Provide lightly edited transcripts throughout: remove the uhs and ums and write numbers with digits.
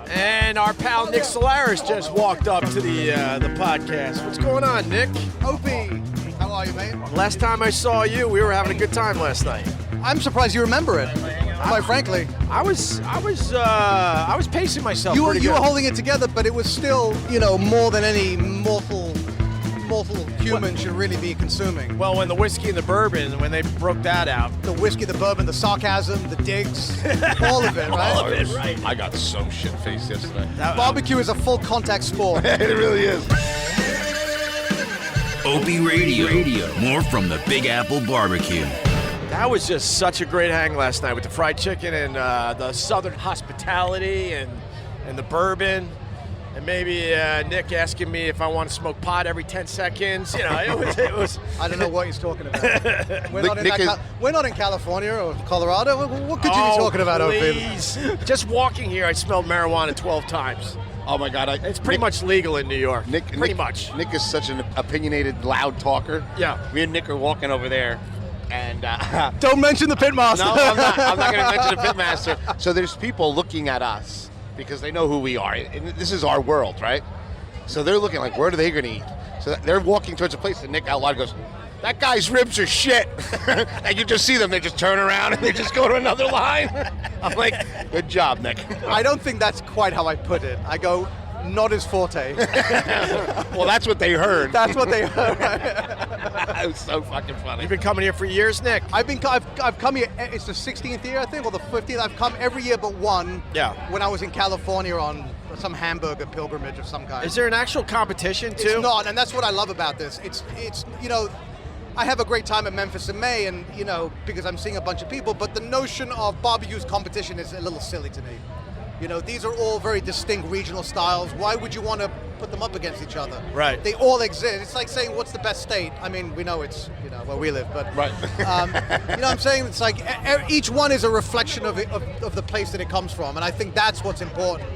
And our pal Nick Solaris just walked up to the podcast. What's going on, Nick? Opie, how are you, mate? Last time I saw you, we were having a good time last night. I'm surprised you remember it. Quite frankly, I was pacing myself. You pretty were good. holding it together, but it was still, more than any mortal human should really be consuming. Well, when the whiskey and the bourbon, when they broke that out. The whiskey, the bourbon, the sarcasm, the digs, all of it, right? All of it, right. I got so shit-faced yesterday. Barbecue is a full contact sport. It really is. OpieRadio. More from the Big Apple BBQ. That was just such a great hang last night with the fried chicken and the southern hospitality and the bourbon. And maybe Nick asking me if I want to smoke pot every 10 seconds. It was. I don't know what he's talking about. We're not in California or Colorado. What could you be talking about, please. Just walking here, I smelled marijuana 12 times. Oh my God! It's pretty much legal in New York. Nick is such an opinionated, loud talker. Yeah. Me and Nick are walking over there, and Don't mention the pitmaster. no, I'm not. I'm not going to mention the pitmaster. So there's people looking at us because they know who we are, and this is our world, right? So they're looking like, where are they going to eat? So they're walking towards a place, and Nick out loud goes, "That guy's ribs are shit." And you just see them; they just turn around and they just go to another line. I'm like, "Good job, Nick." I don't think that's quite how I put it. I go, not his forte. Well, that's what they heard. That's what they heard. It was so fucking funny. You've been coming here for years, Nick? I've come here. It's the 16th year, I think, or the 15th. I've come every year but one. Yeah. When I was in California on some hamburger pilgrimage of some kind. Is there an actual competition, too? It's not, and that's what I love about this. It's I have a great time at Memphis in May, and because I'm seeing a bunch of people. But the notion of barbecue's competition is a little silly to me. These are all very distinct regional styles. Why would you want to put them up against each other? Right. They all exist. It's like saying, what's the best state? I mean, we know it's, where we live, but... Right. what I'm saying? It's like each one is a reflection of the place that it comes from, and I think that's what's important.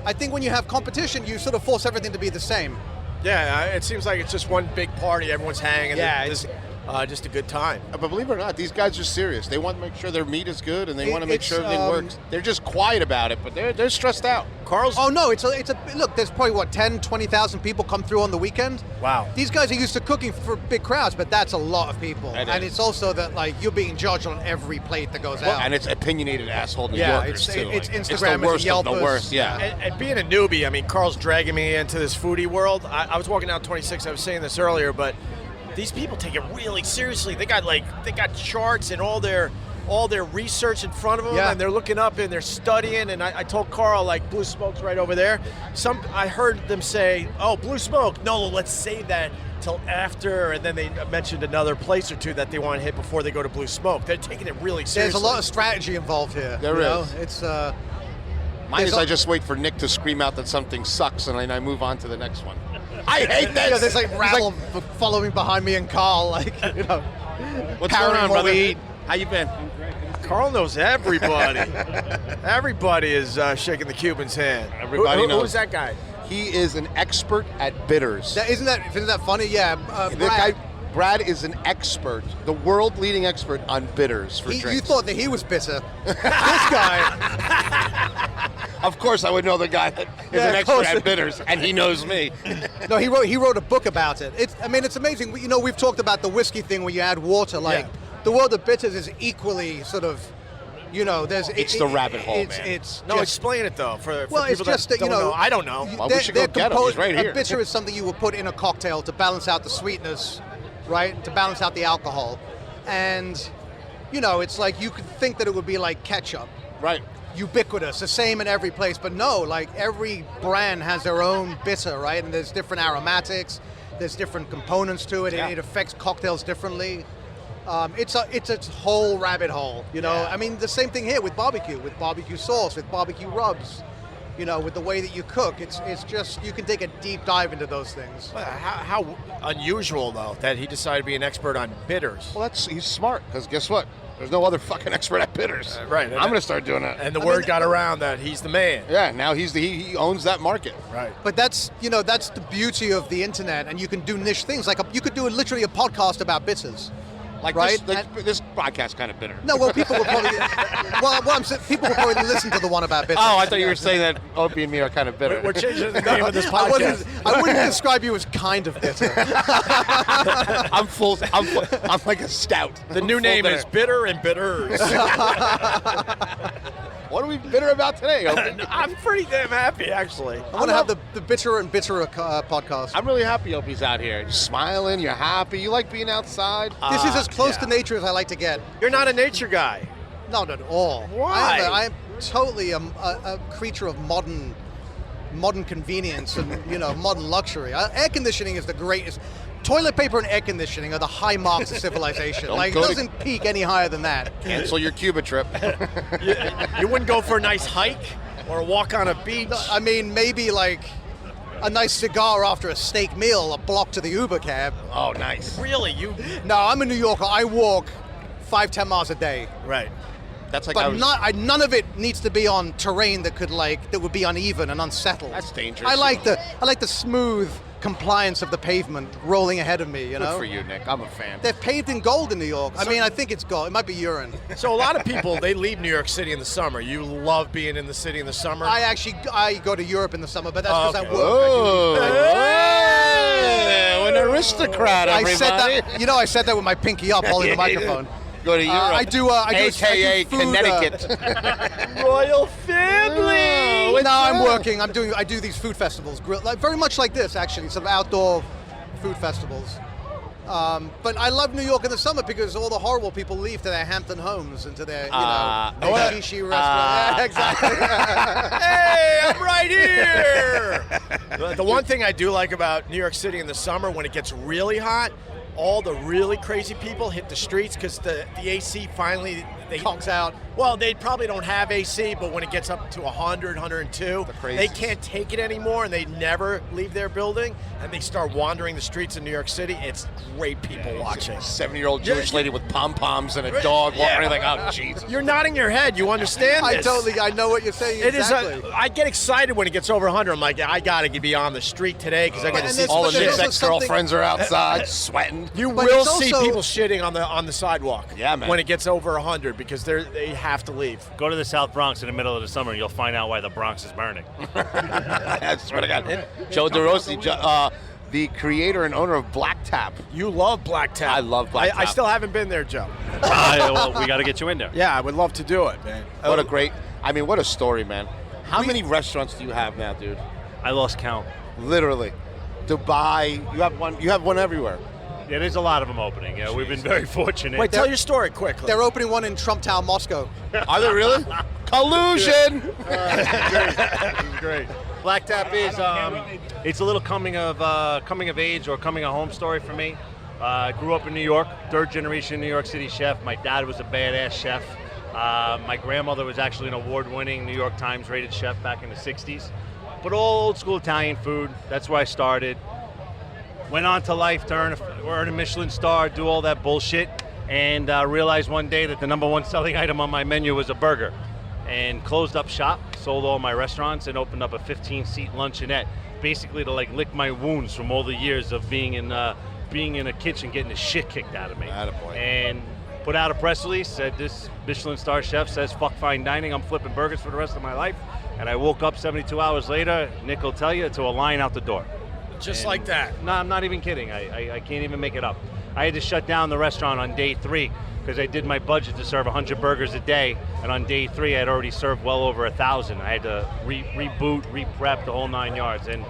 I think when you have competition, you sort of force everything to be the same. Yeah, it seems like it's just one big party. Everyone's hanging. Yeah, just a good time. But believe it or not, these guys are serious. They want to make sure their meat is good, and they want to make sure everything works. They're just quiet about it, but they're stressed out. Carl's. Oh no, it's a look. There's probably 10,000-20,000 people come through on the weekend. Wow. These guys are used to cooking for big crowds, but that's a lot of people. And it's also that you're being judged on every plate that goes out. And it's opinionated asshole New Yeah, Yorkers too. it's Instagram, it's the worst Yelpers. of the worst. Yeah. And being a newbie, I mean, Carl's dragging me into this foodie world. I was walking down 26. I was saying this earlier, but these people take it really seriously. They got charts and all their research in front of them, and they're looking up and they're studying. And I told Carl, Blue Smoke's right over there. I heard them say, "Oh, Blue Smoke. No, let's save that till after." And then they mentioned another place or two that they want to hit before they go to Blue Smoke. They're taking it really seriously. There's a lot of strategy involved here. There is. It's Mine is I just wait for Nick to scream out that something sucks, and then I move on to the next one. I hate this. there's rabble following behind me and Carl, What's going on, brother? How you been? Carl knows everybody. Everybody is shaking the Cuban's hand. Everybody knows. Who's that guy? He is an expert at bitters. Isn't that funny? Yeah. Brad is an expert, the world-leading expert on bitters for drinks. You thought that he was bitter. This guy. Of course, I would know the guy that is an expert at bitters, and he knows me. No, he wrote a book about it. It's amazing. We've talked about the whiskey thing where you add water. The world of bitters is equally sort of. It's the rabbit hole, man. Explain it though for it's people just that don't know. I don't know. Well, we should go get him. He's right here. A bitter is something you would put in a cocktail to balance out the sweetness, right? To balance out the alcohol, and it's like you could think that it would be like ketchup, right? Ubiquitous, the same in every place, but no. Every brand has their own bitter, right? And there's different aromatics, there's different components to it. It affects cocktails differently. It's a whole rabbit hole, Yeah. I mean, the same thing here with barbecue sauce, with barbecue rubs, with the way that you cook. It's just, you can take a deep dive into those things. How unusual, though, that he decided to be an expert on bitters. Well, he's smart, because guess what? There's no other fucking expert at bitters. Right. I'm going to start doing that. And the word got around that he's the man. Yeah, now he owns that market. Right. But that's the beauty of the internet, and you can do niche things. You could do literally a podcast about bitters. Like right? this broadcast kind of bitter. No, well, people will probably. Well, what I'm saying, people will probably listen to the one about bitter. Oh, I thought you were saying that Opie and me are kind of bitter. We're changing the name of this podcast. I wouldn't describe you as kind of bitter. I'm like a stout. The new name is Bitter and Bitters. What are we bitter about today, Opie? I'm pretty damn happy, actually. I want to have the bitter and bitterer podcast. I'm really happy Opie's out here. You're smiling, you're happy, you like being outside. This is as close to yeah. nature as I like to get. You're not a nature guy. Not at all. Why? I'm totally a creature of modern convenience and modern luxury. Air conditioning is the greatest. Toilet paper and air conditioning are the high marks of civilization. It doesn't peak any higher than that. Cancel your Cuba trip. You wouldn't go for a nice hike or a walk on a beach? I mean, maybe like a nice cigar after a steak meal, a block to the Uber cab. Oh, nice. Really? You? No, I'm a New Yorker. I walk 5-10 miles a day. Right. That's like But none of it needs to be on terrain that would be uneven and unsettled. That's dangerous. I like the smooth compliance of the pavement rolling ahead of me. Good for you, Nick. I'm a fan. They're paved in gold in New York. I mean, I think it's gold. It might be urine. So a lot of people, they leave New York City in the summer. You love being in the city in the summer? I go to Europe in the summer, but that's because I work. Oh, an aristocrat, everybody. I said that. I said that with my pinky up, holding the microphone. Go to Europe. I do AKA food, Connecticut. Royal family. No, I'm working. I do these food festivals, very much like this, actually, sort of outdoor food festivals. But I love New York in the summer because all the horrible people leave to their Hampton homes and to their, their shishi restaurant. Yeah, exactly. Hey, I'm right here. The one thing I do like about New York City in the summer, when it gets really hot, all the really crazy people hit the streets because the AC finally conks out. Well, they probably don't have AC, but when it gets up to 100, 102, they can't take it anymore, and they never leave their building, and they start wandering the streets of New York City. It's great people watching. 70-year-old Jewish lady with pom-poms and a dog walking like, oh, Jesus. You're nodding your head. You understand this. I know what you're saying. It exactly. is. I get excited when it gets over 100. I'm like, I got to be on the street today because I got to see all of shit. his ex-girlfriends are outside sweating. You will see people shitting on the sidewalk. Yeah, man. When it gets over 100 because they have to leave. Go to the South Bronx in the middle of the summer and you'll find out why the Bronx is burning. I swear to God. Joe DeRossi, the creator and owner of Black Tap. You love Black Tap. I love Black Tap. I still haven't been there, Joe. Well, we got to get you in there. Yeah, I would love to do it, man. What a story, man. How many restaurants do you have now, dude? I lost count. Literally. Dubai, you have one everywhere. Yeah, there's a lot of them opening. Yeah, we've been very fortunate. Wait, tell your story quickly. They're opening one in Trump Town, Moscow. Are they really? Collusion! This is great. Black Tap is it's a little coming of age or coming of home story for me. I grew up in New York, third generation New York City chef. My dad was a badass chef. My grandmother was actually an award-winning New York Times rated chef back in the 60s. But all old school Italian food, that's where I started. Went on to life to earn a Michelin star, do all that bullshit, and realized one day that the number one selling item on my menu was a burger. And closed up shop, sold all my restaurants, and opened up a 15-seat luncheonette, basically to lick my wounds from all the years of being in a kitchen getting the shit kicked out of me. Attaboy. And put out a press release, said this Michelin star chef says fuck fine dining, I'm flipping burgers for the rest of my life. And I woke up 72 hours later, Nick will tell you, to a line out the door. Just like that. No, I'm not even kidding. I can't even make it up. I had to shut down the restaurant on day 3 because I did my budget to serve 100 burgers a day, and on day 3 I had already served well over 1,000. I had to reboot, re-prep the whole 9 yards, and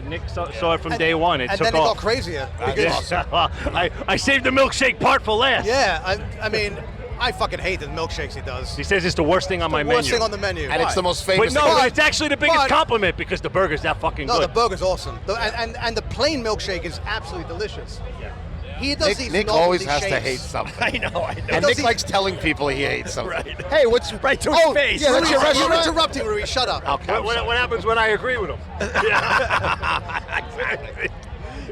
Nick saw it from day one. It and took then it off. got crazier. I saved the milkshake part for last. Yeah, I mean, I fucking hate the milkshakes he does. He says it's the worst thing on my menu. Worst thing on the menu. And it's the most famous But no, thing. it's actually the biggest compliment because the burger's that fucking No, good. the burger's awesome. And the plain milkshake is absolutely delicious. Yeah. He does these Nick novelty always has shakes. to hate something. I know. And Nick likes telling people he hates something. Right. Hey, what's Right to his face. Yeah, that's your You're restaurant. interrupting, Ruiz. Shut up. Okay, What happens when I agree with him?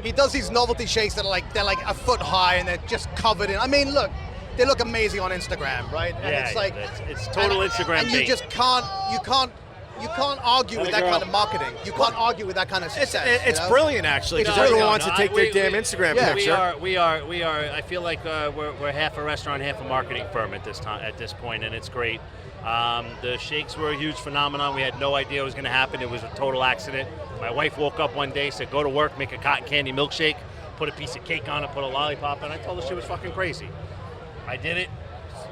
He does these novelty shakes that are they're like a foot high and they're just covered in. I mean, look, they look amazing on Instagram, right? And Yeah, it's like it's total Instagram and you bait. just can't can't argue with that kind of marketing. You can't argue with that kind of success. It's brilliant, actually, because everyone wants to take their damn Instagram picture. We are. I feel like we're half a restaurant, half a marketing firm at this point, and it's great. The shakes were a huge phenomenon. We had no idea it was going to happen. It was a total accident. My wife woke up one day, said, go to work, make a cotton candy milkshake, put a piece of cake on it, put a lollipop, and I told her she was fucking crazy. I did it,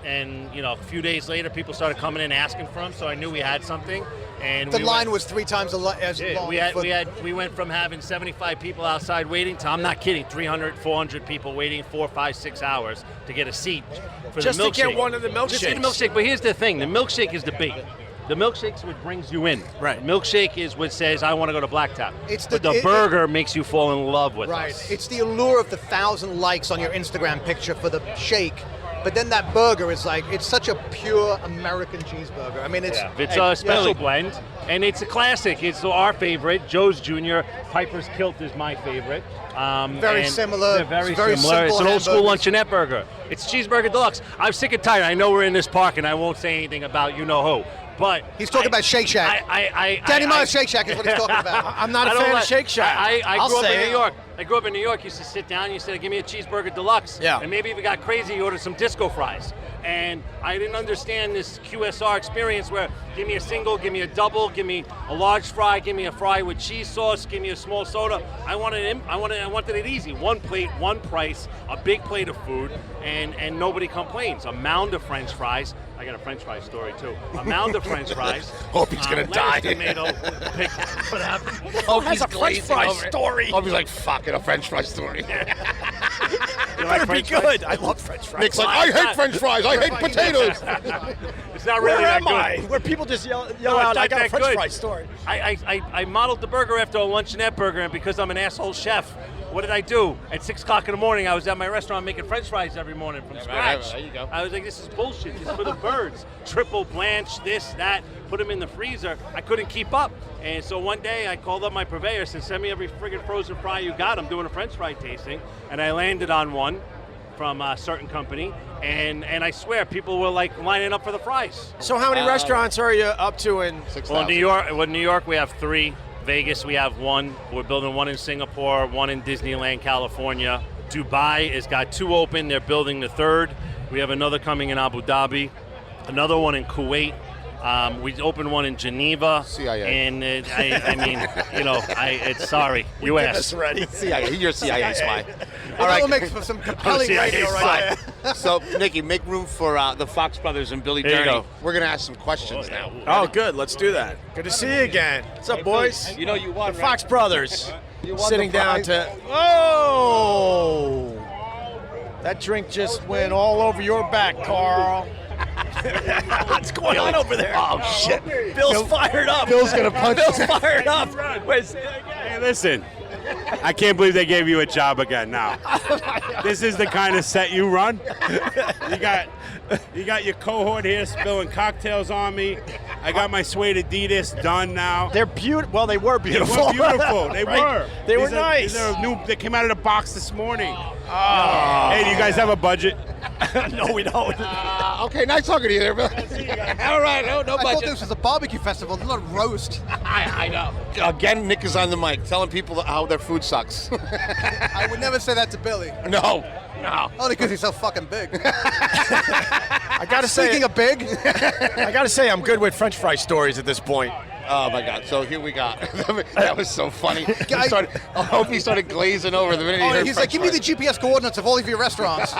and a few days later, people started coming in asking for them, so I knew we had something. And the line was 3 times as long. We went from having 75 people outside waiting to, I'm not kidding, 300, 400 people waiting 4, 5, 6 hours to get a seat for just the milkshake. Just to get one of the milkshakes. Just to get a milkshake, but here's the thing, the milkshake is the bait. The milkshake's what brings you in. Right. Milkshake is what says, I want to go to Blacktop. But the burger makes you fall in love with us. It's the allure of the 1,000 likes on your Instagram picture for the shake. But then that burger is it's such a pure American cheeseburger. I mean, it's a special blend, and it's a classic. It's our favorite. Joe's Jr. Piper's Kilt is my favorite. Very similar. They're very similar. It's an old school luncheonette burger. It's cheeseburger deluxe. I'm sick and tired. I know we're in this park, and I won't say anything about you-know-who. But he's talking about Shake Shack. Danny Myers Shake Shack is what he's talking about. I'm not a fan of Shake Shack. I grew up in New York. I grew up in New York. Used to sit down. You said, "Give me a cheeseburger deluxe." Yeah. And maybe if it got crazy, you ordered some disco fries. And I didn't understand this QSR experience where give me a single, give me a double, give me a large fry, give me a fry with cheese sauce, give me a small soda. I wanted it easy. One plate, one price, a big plate of food, and nobody complains. A mound of French fries. I got a French fry story too. A mound of French fries. Hope he's gonna die. Tomato, what happened? Hope That's a French fry story. Hope he's like, fuck it, a French fry story. You better be good. I love French fries. Nick's like, I hate French fries. I hate potatoes. It's not really that good. Where am I? Where people just yell out, I got a French fry story. I modeled the burger after a luncheonette burger, and because I'm an asshole chef, what did I do? At 6 o'clock in the morning, I was at my restaurant making French fries every morning from scratch. There you go. I was like, this is bullshit. This is for the birds. Triple blanch, this, that, put them in the freezer. I couldn't keep up. And so one day, I called up my purveyor, said, send me every friggin' frozen fry you got. I'm doing a French fry tasting. And I landed on one from a certain company. And I swear, people were like lining up for the fries. So how many restaurants are you up to in 6,000? Well, in New York, we have 3. Vegas, we have 1. We're building 1 in Singapore, 1 in Disneyland, California. Dubai has got 2 open. They're building the 3rd. We have another coming in Abu Dhabi, another one in Kuwait. We opened 1 in Geneva. CIA. And I mean, it's sorry. U.S. ready. CIA. You're a CIA spy. All right. That will make for some compelling radio right there. So, Nikki, make room for the Fox brothers and Billy There you Journey. go. We're going to ask some questions now. Oh, good. Let's do that. Good to see you again. What's up, boys? You know you won, The right? Fox brothers. You won Sitting the down prize. to... Oh! That drink just went all over your back, Carl. What's going on over there? Oh, shit. Bill's fired up. Bill's going to punch Bill's you. fired up. Wait, say it again. Hey, listen. I can't believe they gave you a job again now. This is the kind of set you run? You got your cohort here spilling cocktails on me. I got my suede Adidas done now. They're beautiful. Well, they were beautiful. They were beautiful. They Right? were. They were These are- nice. These are new. They came out of the box this morning. Hey, do you guys have a budget? No, we don't. Okay, nice talking to you there, Bill. All right, no I thought budget. this was a barbecue festival, not a roast. I know. Again, Nick is on the mic telling people how their food sucks. I would never say that to Billy. No. Only because he's so fucking big. I gotta say, Speaking of big, I gotta say, I'm good with French fry stories at this point. Oh my God! So here we got. That was so funny. I hope he started glazing over the minute he heard he's like, French give me the fries. GPS coordinates of all of your restaurants.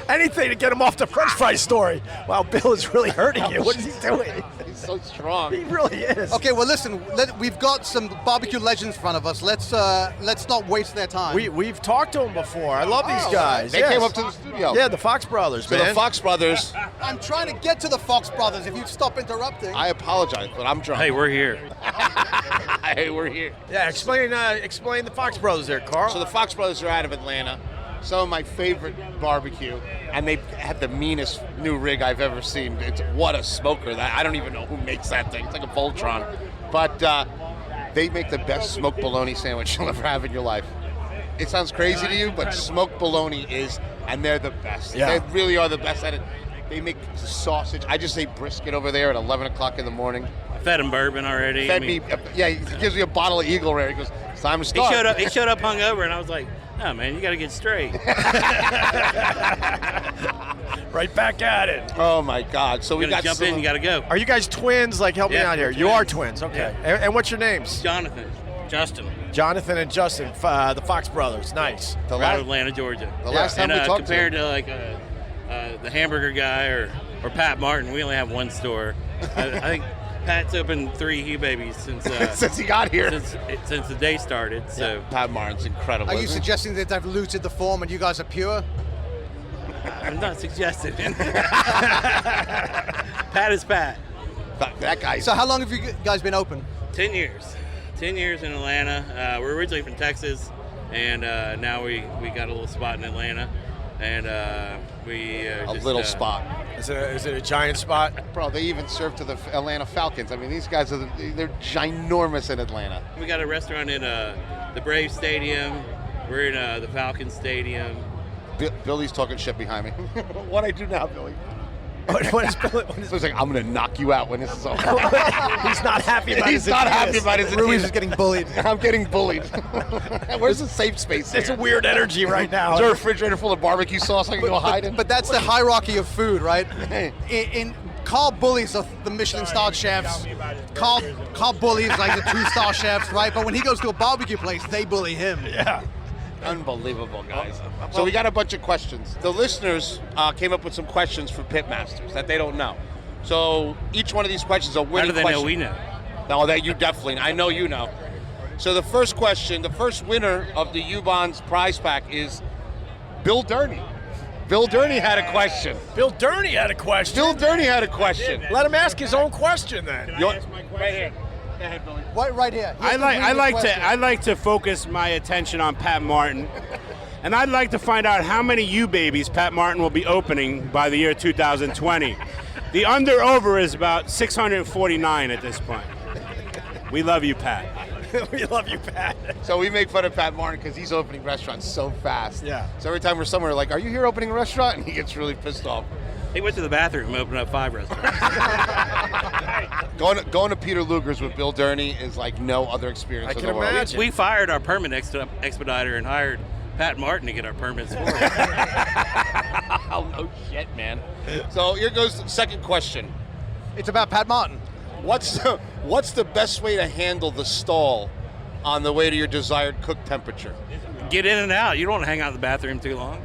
Anything to get him off the French fry story. Wow, Bill is really hurting you. What is he doing? He's so strong. He really is. Okay, well, listen, we've got some barbecue legends in front of us. Let's not waste their time. We've talked to him before. I love these guys. They Yes. came up to the studio. Yeah, the Fox brothers, So man. the Fox brothers. I'm trying to get to the Fox brothers. If you stop interrupting. I apologize, but I'm drunk. Hey, we're here. Hey, we're here. Yeah, explain the Fox brothers there, Carl. So the Fox brothers are out of Atlanta. Some of my favorite barbecue, and they have the meanest new rig I've ever seen. What a smoker! I don't even know who makes that thing. It's like a Voltron, but they make the best smoked bologna sandwich you'll ever have in your life. It sounds crazy to you, but smoked bologna is, and they're the best. Yeah. They really are the best at it. They make sausage. I just ate brisket over there at 11 o'clock in the morning. I fed him bourbon already. He gives me a bottle of Eagle Rare. He goes, it's time to start. He showed up hungover, and I was like, no, man, you got to get straight. Right back at it. Oh, my God. So we got jump in, you got to go. Are you guys twins? Like, help me Yeah, out here. we're You are twins. twins. Okay. Yeah. And what's your names? Jonathan, Justin, Jonathan and Justin, the Fox brothers. Nice. The out last, of Atlanta, Georgia. the last time And we talked compared to to like the hamburger guy or Pat Martin, we only have one store. I think Pat's opened 3 Hugh Babies since since he got here. since the day started. So Pat Martin's incredible. Are you isn't he? suggesting they've diluted the form and you guys are pure? I'm not suggesting. Pat is Pat. That guy. So how long have you guys been open? 10 years. 10 years in Atlanta. We're originally from Texas, and now we got a little spot in Atlanta, and we a just, little spot. Is it a giant spot? Bro, they even serve to the Atlanta Falcons. I mean, these guys they're ginormous in Atlanta. We got a restaurant in the Braves Stadium. We're in the Falcons Stadium. Billy's talking shit behind me. What I do now, Billy? What is Billy? So he's like, I'm gonna knock you out when this is over. He's not happy about He's his not Adidas. happy about his Ruiz Adidas. is getting bullied. I'm getting bullied. Where's the safe space? It's a here? weird energy right now. Is there a refrigerator full of barbecue sauce I can go hide in? But that's the hierarchy of food, right? In Carl bullies the Michelin-starred chefs. Carl bullies like the 2-star chefs, right? But when he goes to a barbecue place, they bully him. Yeah. Unbelievable, guys. So we got a bunch of questions. The listeners came up with some questions for Pitmasters that they don't know. So each one of these questions are How winning do they question. know we know? No, that you definitely. I know you know. So the first question, the first winner of the U-Bonds prize pack is Bill Durney. Bill Durney had a question. Bill Durney had a question. Bill Durney had a question. Let him ask his own question then. Right here. Go ahead, Billy. Right here. I like to focus my attention on Pat Martin, and I'd like to find out how many U babies Pat Martin will be opening by the year 2020. The under/over is about 649 at this point. We love you, Pat. We love you, Pat. So we make fun of Pat Martin because he's opening restaurants so fast. Yeah. So every time we're somewhere, like, are you here opening a restaurant? And he gets really pissed off. He went to the bathroom and opened up 5 restaurants. Going to Peter Luger's with Bill Durney is like no other experience I in can the world. imagine. We fired our permit expediter and hired Pat Martin to get our permits for us. Oh, no shit, man. So here goes the second question. It's about Pat Martin. What's the best way to handle the stall on the way to your desired cook temperature? Get in and out. You don't want to hang out in the bathroom too long.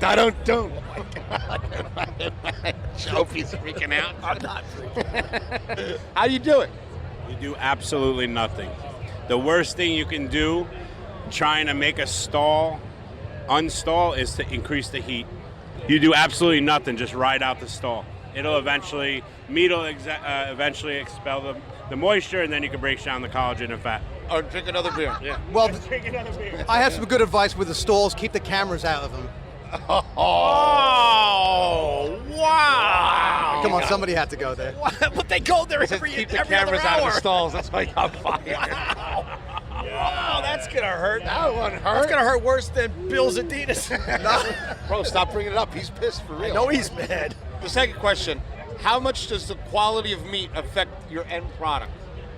Don't. Opie's freaking out. I'm not freaking. How do you do it? You do absolutely nothing. The worst thing you can do trying to make a stall unstall is to increase the heat. You do absolutely nothing, just ride out the stall. It'll eventually, meat will eventually expel the moisture, and then you can break down the collagen and fat. Or drink another beer. Yeah. Well, I have some good advice with the stalls. Keep the cameras out of them. Oh, wow. Come on, somebody had to go there. But they go there Just every keep the other cameras out of hour. the stalls. That's why you got fired. Oh, that's going to hurt. That one That's hurt. going to hurt worse than Bill's Adidas. Bro, stop bringing it up. He's pissed for real. I know he's mad. The second question, how much does the quality of meat affect your end product?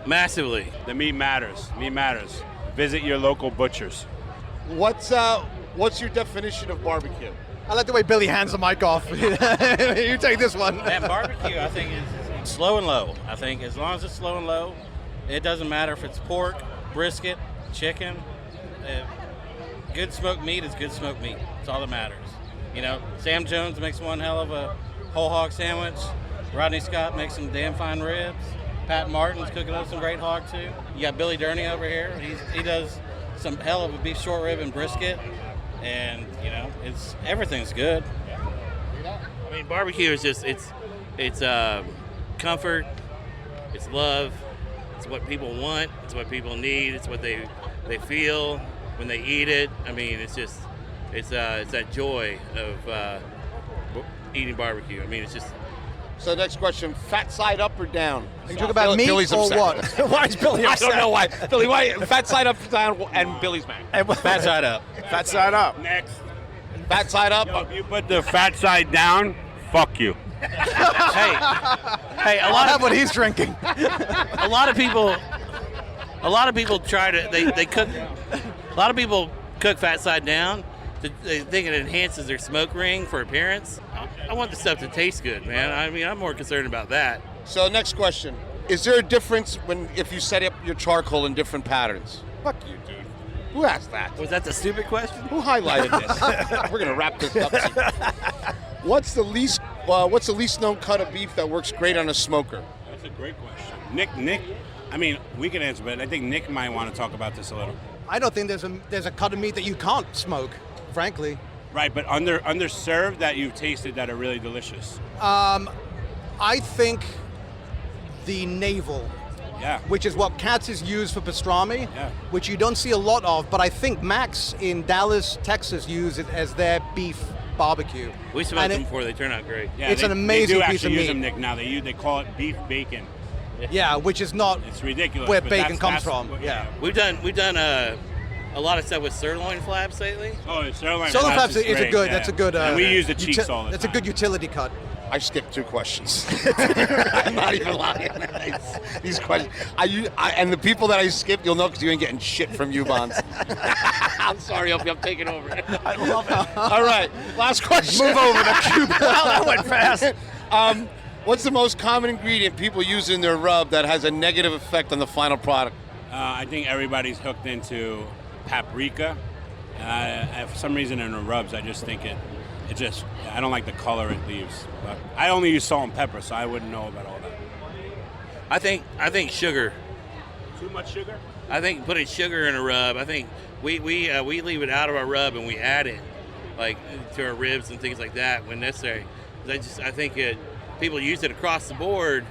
Massively. The meat matters. Meat matters. Visit your local butchers. What's your definition of barbecue? I like the way Billy hands the mic off. You take this one. And barbecue, I think, is slow and low. I think as long as it's slow and low, it doesn't matter if it's pork, brisket, chicken. Good smoked meat is good smoked meat. That's all that matters. You know, Sam Jones makes one hell of a whole hog sandwich. Rodney Scott makes some damn fine ribs. Pat Martin's cooking up some great hog too. You got Billy Durney over here. He does some hell of a beef short rib and brisket. And you know, everything's good. I mean, barbecue is just it's comfort, it's love, it's what people want, it's what people need, it's what they feel when they eat it. I mean, it's that joy of eating barbecue. I mean, it's just. So next question, fat side up or down? You talk about meat Billy's or upset. what? Why is Billy I upset? don't know why. Billy, why? Fat side up, down, and Billy's mad. Fat side up. Fat side up. Next. Fat side up. Yo, if you put the fat side down, fuck you. Hey, I have what he's drinking. a lot of people try to they cook. A lot of people cook fat side down. They think it enhances their smoke ring for appearance. I want the stuff to taste good, man. I mean, I'm more concerned about that. So next question. Is there a difference if you set up your charcoal in different patterns? Fuck you, dude. Who asked that? Was that the stupid question? Who highlighted this? We're gonna wrap this up. What's the least known cut of beef that works great on a smoker? That's a great question. Nick, I mean, we can answer, but I think Nick might want to talk about this a little. I don't think there's a cut of meat that you can't smoke, frankly. Right, but underserved that you've tasted that are really delicious. I think the navel, which is what Katz's use for pastrami, which you don't see a lot of, but I think Max in Dallas, Texas, use it as their beef barbecue. We smoked them before; they turn out great. Yeah, it's an amazing they do piece of actually use meat. them, Nick. Now they call it beef bacon. Yeah, which is not. It's ridiculous. Where but bacon comes that's from. Yeah, we've done a lot of stuff with sirloin flaps lately. Oh, sirloin flaps is great, a good. That's a good. And we use the cheeks all the time. That's a good utility cut. I skipped 2 questions. I'm not even lying. These questions. And the people that I skipped, you'll know because you ain't getting shit from you, Bonds. I'm sorry, Opie, I'm taking over. I love it. All right, last question. Move over to Cuba. Wow, that went fast. What's the most common ingredient people use in their rub that has a negative effect on the final product? I think everybody's hooked into paprika. For some reason in the rubs, I just think I don't like the color it leaves. But I only use salt and pepper, so I wouldn't know about all that. I think sugar. Too much sugar? I think putting sugar in a rub. I think we leave it out of our rub and we add it, like to our ribs and things like that when necessary. I think people use it across the board.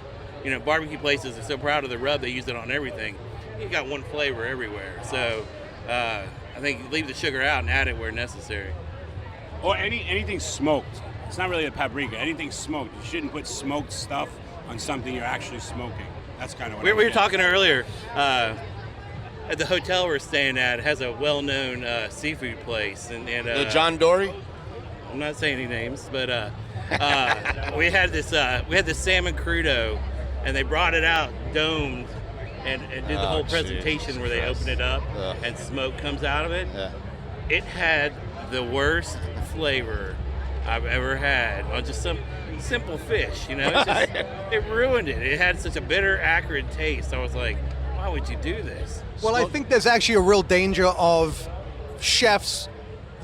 You know, barbecue places are so proud of the rub; they use it on everything. You got one flavor everywhere, so I think leave the sugar out and add it where necessary. Or anything smoked. It's not really a paprika. Anything smoked. You shouldn't put smoked stuff on something you're actually smoking. That's kind of what we were talking earlier. At the hotel we're staying at, it has a well-known seafood place, and the John Dory. I'm not saying any names, but we had this salmon crudo, and they brought it out domed and did the whole presentation where they open it up and smoke comes out of it. Yeah. It had the worst flavor I've ever had on just some simple fish, you know. It ruined it. It had such a bitter, acrid taste. I was like, why would you do this? Well, I think there's actually a real danger of chefs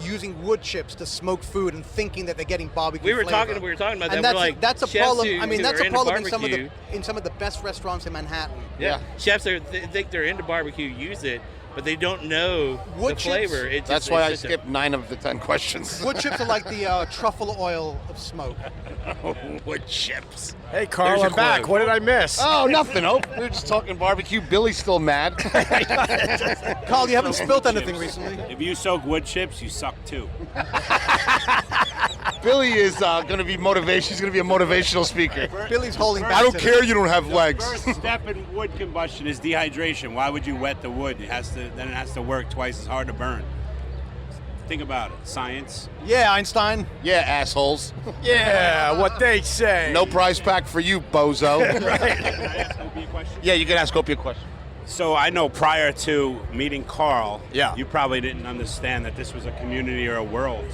using wood chips to smoke food and thinking that they're getting barbecue We were flavor. talking about And that. We're like, that's a chefs problem. who- I mean, who that's are a into problem barbecue- in some of the best restaurants in Manhattan. Yeah, chefs think they're into barbecue, use it, but they don't know Wood the flavor. chips? That's why I skipped 9 of the 10 questions. Wood chips are like the truffle oil of smoke. Wood chips. Hey, Carl, There's your I'm back. quote. What did I miss? Oh, nothing, Hope. We were just talking barbecue. Billy's still mad. Carl, you haven't spilt anything recently. If you soak wood chips, you suck too. Billy is going to be motivation. He's going to be a motivational speaker. Billy's holding back. I don't today. care you don't have legs. First step in wood combustion is dehydration. Why would you wet the wood? It has to work twice as hard to burn. Think about it. Science. Yeah, Einstein. Yeah, assholes. Yeah, what they say. No prize pack for you, bozo. Can I ask Opie a question? Yeah, you can ask Opie a question. So I know prior to meeting Carl, Yeah. you probably didn't understand that this was a community or a world.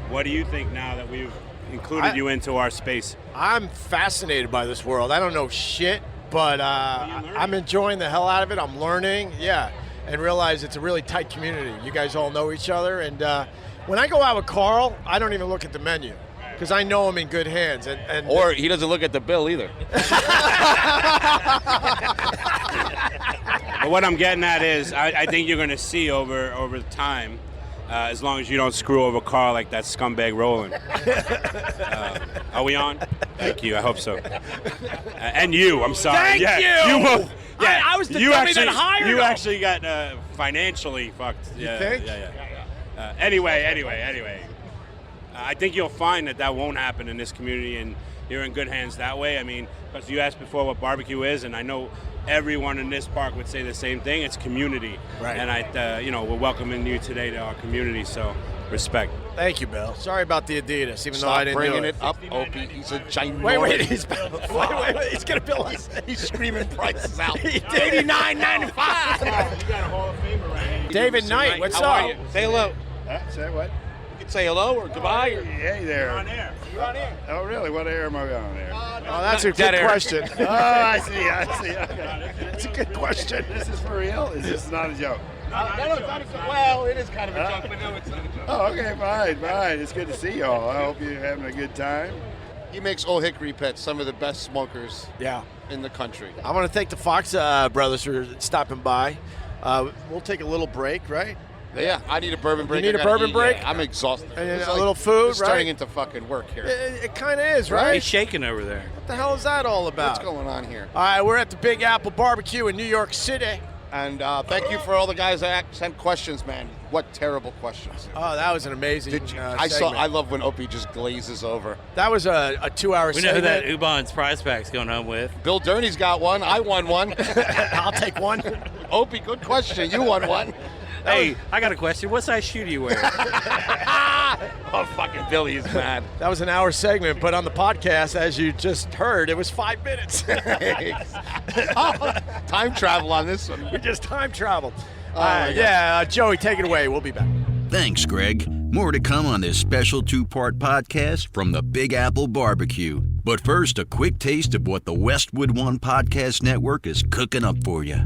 What do you think now that we've included you into our space? I'm fascinated by this world. I don't know shit, but I'm enjoying the hell out of it. I'm learning, and realize it's a really tight community. You guys all know each other, and when I go out with Carl, I don't even look at the menu because I know I'm in good hands. Or he doesn't look at the bill either. But what I'm getting at is I think you're going to see over time, as long as you don't screw over Carl like that scumbag Roland. Are we on? Thank you. I hope so. And you. I'm sorry. Thank you! You both. Yeah, I was the dummy that hired You him. actually got financially fucked. You think? Yeah. Anyway. I think you'll find that won't happen in this community, and you're in good hands that way. I mean, because you asked before what barbecue is, and I know everyone in this park would say the same thing. It's community. Right. And we're welcoming you today to our community, so respect. Thank you, Bill. Sorry about the Adidas, even though I Stop didn't bringing do it up, Opie. He's a ginormous. Wait, he's gonna bill us. He's screaming prices out. He did. $89.95. You got a Hall of Famer right here. David Knight, what's How up? are you? Say hello. Say what? You can say hello or goodbye. Or... Hey there. You're on air. You're on air. Oh, really? What air am I on there? Oh, that's a Dead good air. question. Oh, I see. Okay. That's a good question. This is for real? Is this not a joke? Well, it is kind of a joke, but no, it's not a joke. Oh, okay, fine. It's good to see y'all. I hope you're having a good time. He makes Old Hickory Pets some of the best smokers Yeah. in the country. I want to thank the Fox brothers for stopping by. We'll take a little break, right? Yeah, I need a bourbon break. need I a gotta bourbon eat. break? Yeah, I'm exhausted. And It's a little food, it's right? turning into fucking work here. It kind of is, right? He's shaking over there. What the hell is that all about? What's going on here? All right, we're at the Big Apple BBQ in New York City. And thank you for all the guys that sent questions, man. What terrible questions. Oh, that was an amazing segment. I love when Opie just glazes over. That was a 2-hour We segment. know who that Ubon's prize pack's going home with. Bill Durney's got one. I won one. I'll take one. Opie, good question. You won one. Hey, I got a question. What size shoe do you wear? Oh, fucking Billy is mad. That was an hour segment, but on the podcast, as you just heard, it was 5 minutes. Time travel on this one. We just time traveled. my God. Joey, take it away. We'll be back. Thanks, Greg. More to come on this special 2-part podcast from the Big Apple BBQ. But first, a quick taste of what the Westwood One Podcast Network is cooking up for you.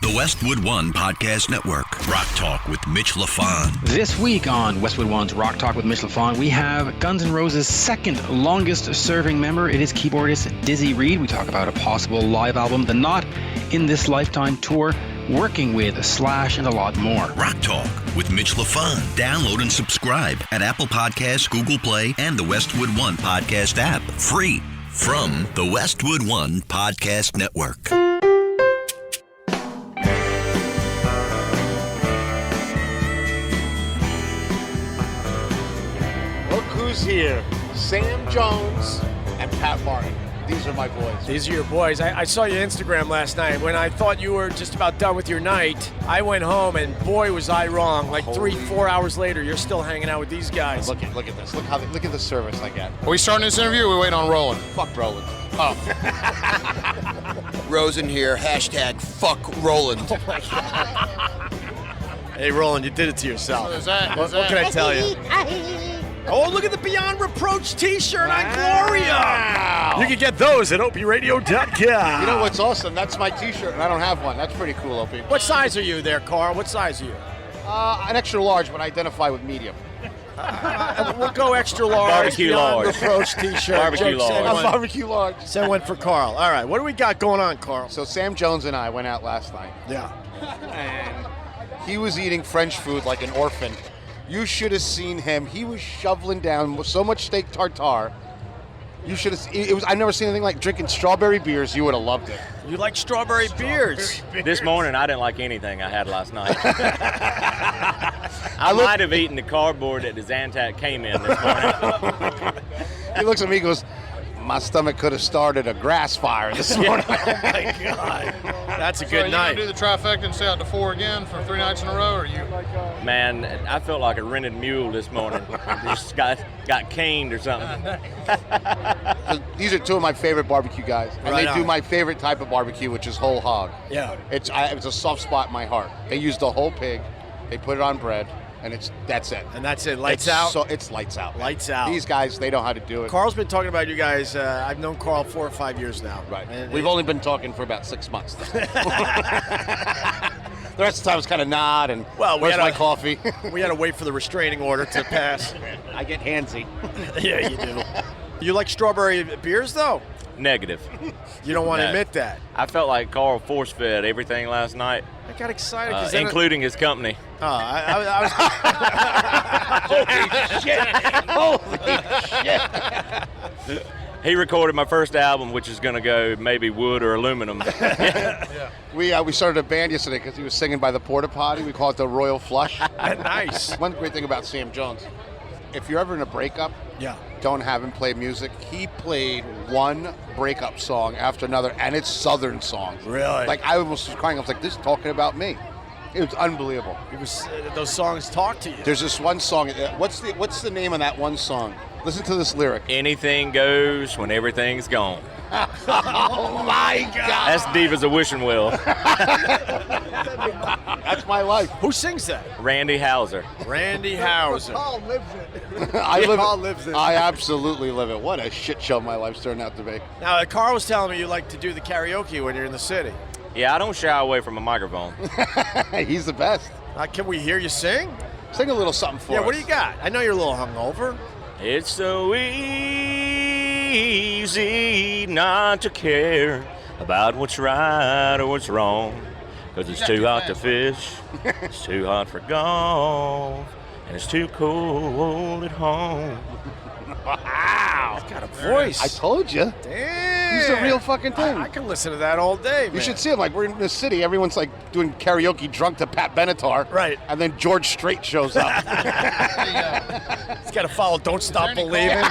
The Westwood One Podcast Network. Rock Talk with Mitch LaFon. This week on Westwood One's Rock Talk with Mitch LaFon, we have Guns N' Roses' second longest serving member. It is keyboardist Dizzy Reed. We talk about a possible live album, the Not in This Lifetime tour, working with Slash, and a lot more. Rock Talk with Mitch LaFon. Download and subscribe at Apple Podcasts, Google Play, and the Westwood One Podcast app. Free from the Westwood One Podcast Network. Look who's here. Sam Jones and Pat Martin. These are my boys. These are your boys. I saw your Instagram last night. When I thought you were just about done with your night, I went home, and boy, was I wrong. Like 3-4 hours later, you're still hanging out with these guys. Look at this. Look at the service I get. Are we starting this interview or we waiting on Roland? Fuck Roland. Oh. Rosen here, hashtag fuck Roland. Hey, Roland, you did it to yourself. Is that- What is that- can I tell you? Oh, look at the Beyond Reproach t-shirt on Gloria. You can get those at OpieRadio.com. You know what's awesome? That's my T-shirt, and I don't have one. That's pretty cool, Opie. What size are you there, Carl? What size are you? An extra large, but I identify with medium. We'll go extra large. Barbecue Beyond large. Reproach t-shirt. Barbecue Jake, large. send I'm one. barbecue large. Send one for Carl. All right, what do we got going on, Carl? So Sam Jones and I went out last night, Yeah. and he was eating French food like an orphan. You should have seen him. He was shoveling down so much steak tartare. You should have. It was. I've never seen anything like drinking strawberry beers. You would have loved it. You like strawberry beers. This morning, I didn't like anything I had last night. I might have eaten the cardboard that the Zantac came in this morning. He looks at me and goes, "My stomach could have started a grass fire this morning." Oh, my God. That's a So good you night. gonna do the trifecta and stay out to 4 again for 3 nights in a row, or you? Man, I felt like a rented mule this morning. Just got caned or something. These are two of my favorite barbecue guys, and Right they do on. my favorite type of barbecue, which is whole hog. Yeah. It's a soft spot in my heart. They use the whole pig, they put it on bread, and that's it. And that's it. Lights It's out. So it's lights out. Lights out. These guys, they know how to do it. Carl's been talking about you guys. I've known Carl 4 or 5 years now. Right. And We've only been talking for about 6 months. The rest of the time it's kind of nod and Well, we where's had my a- coffee? we had to wait for the restraining order to pass. I get handsy. Yeah, you do. You like strawberry beers, though? Negative. You don't want to No. admit that. I felt like Carl force-fed everything last night, I got excited. 'cause then including his company. I was. Holy shit. He recorded my first album, which is going to go maybe wood or aluminum. We started a band yesterday because he was singing by the porta potty. We call it the Royal Flush. Nice. One great thing about Sam Jones, if you're ever in a breakup, Yeah. don't have him play music. He played one breakup song after another, and it's Southern songs. Really? Like, I almost was crying. I was like, this is talking about me. It was unbelievable. It was those songs talk to you. There's this one song. What's the name of that one song? Listen to this lyric. Anything goes when everything's gone. Oh my God! That's deep as a wishing well. That's my life. Who sings that? Randy Houser. Randy Houser. Carl lives it. Carl lives it. I absolutely live it. What a shit show my life's turned out to be. Now, Carl was telling me you like to do the karaoke when you're in the city. Yeah, I don't shy away from a microphone. He's the best. Can we hear you sing? Sing a little something for us. Yeah, what do you got? I know you're a little hungover. It's so easy not to care about what's right or what's wrong, 'cause it's too hot to fish, it's too hot for golf, and it's too cold at home. Wow. He's got a voice. I told you. Damn. He's the real fucking thing. I can listen to that all day, man. You should see him. Like, we're in the city. Everyone's like doing karaoke drunk to Pat Benatar. Right. And then George Strait shows up. He's got to follow Don't Stop Believing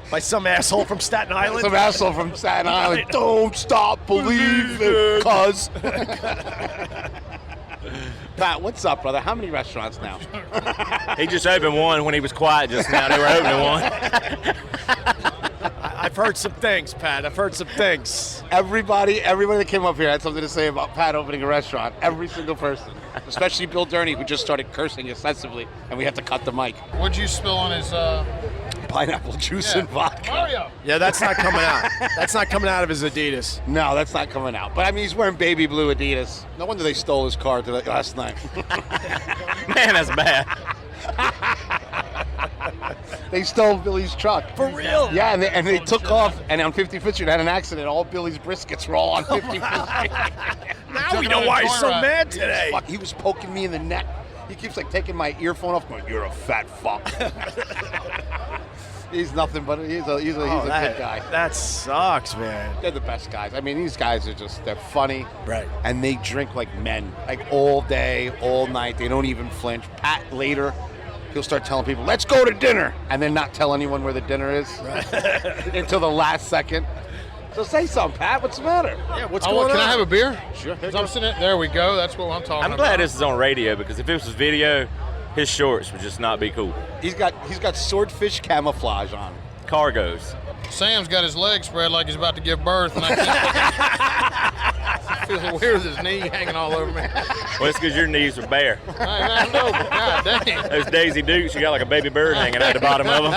by some asshole from Staten Island. Some asshole from Staten Island. Don't stop believing, cuz. Pat, what's up, brother? How many restaurants now? He just opened one when he was quiet just now. They were opening one. I've heard some things, Pat. I've heard some things. Everybody that came up here had something to say about Pat opening a restaurant. Every single person. Especially Bill Durney, who just started cursing excessively, and we had to cut the mic. What'd you spill on his... Pineapple juice and vodka. Mario. Yeah, that's not coming out. That's not coming out of his Adidas. No, that's not coming out. But I mean, he's wearing baby blue Adidas. No wonder they stole his car last night. Man, that's bad. They stole Billy's truck. For real? Yeah, and they took off, and on 55th Street had an accident. All Billy's briskets were all on 55th Street. Now we know why he's so mad today. He was poking me in the neck. He keeps like taking my earphone off, going, "You're a fat fuck." He's nothing but he's a good guy. That sucks, man. They're the best guys. I mean, these guys are they're funny. Right. And they drink like men, like all day, all night. They don't even flinch. Pat later, he'll start telling people, "Let's go to dinner," and then not tell anyone where the dinner is until the last second. So say something, Pat. What's the matter? Yeah, what's going on? Can I have a beer? Sure. I'm sitting there we go. That's what I'm talking about. I'm glad this is on radio, because if this was video, his shorts would just not be cool. He's got swordfish camouflage on. Cargos. Sam's got his legs spread like he's about to give birth, and I feel weird with his knee hanging all over me. Well, it's because your knees are bare. I know, but God dang. Those Daisy Dukes, you got like a baby bird hanging out the bottom of them.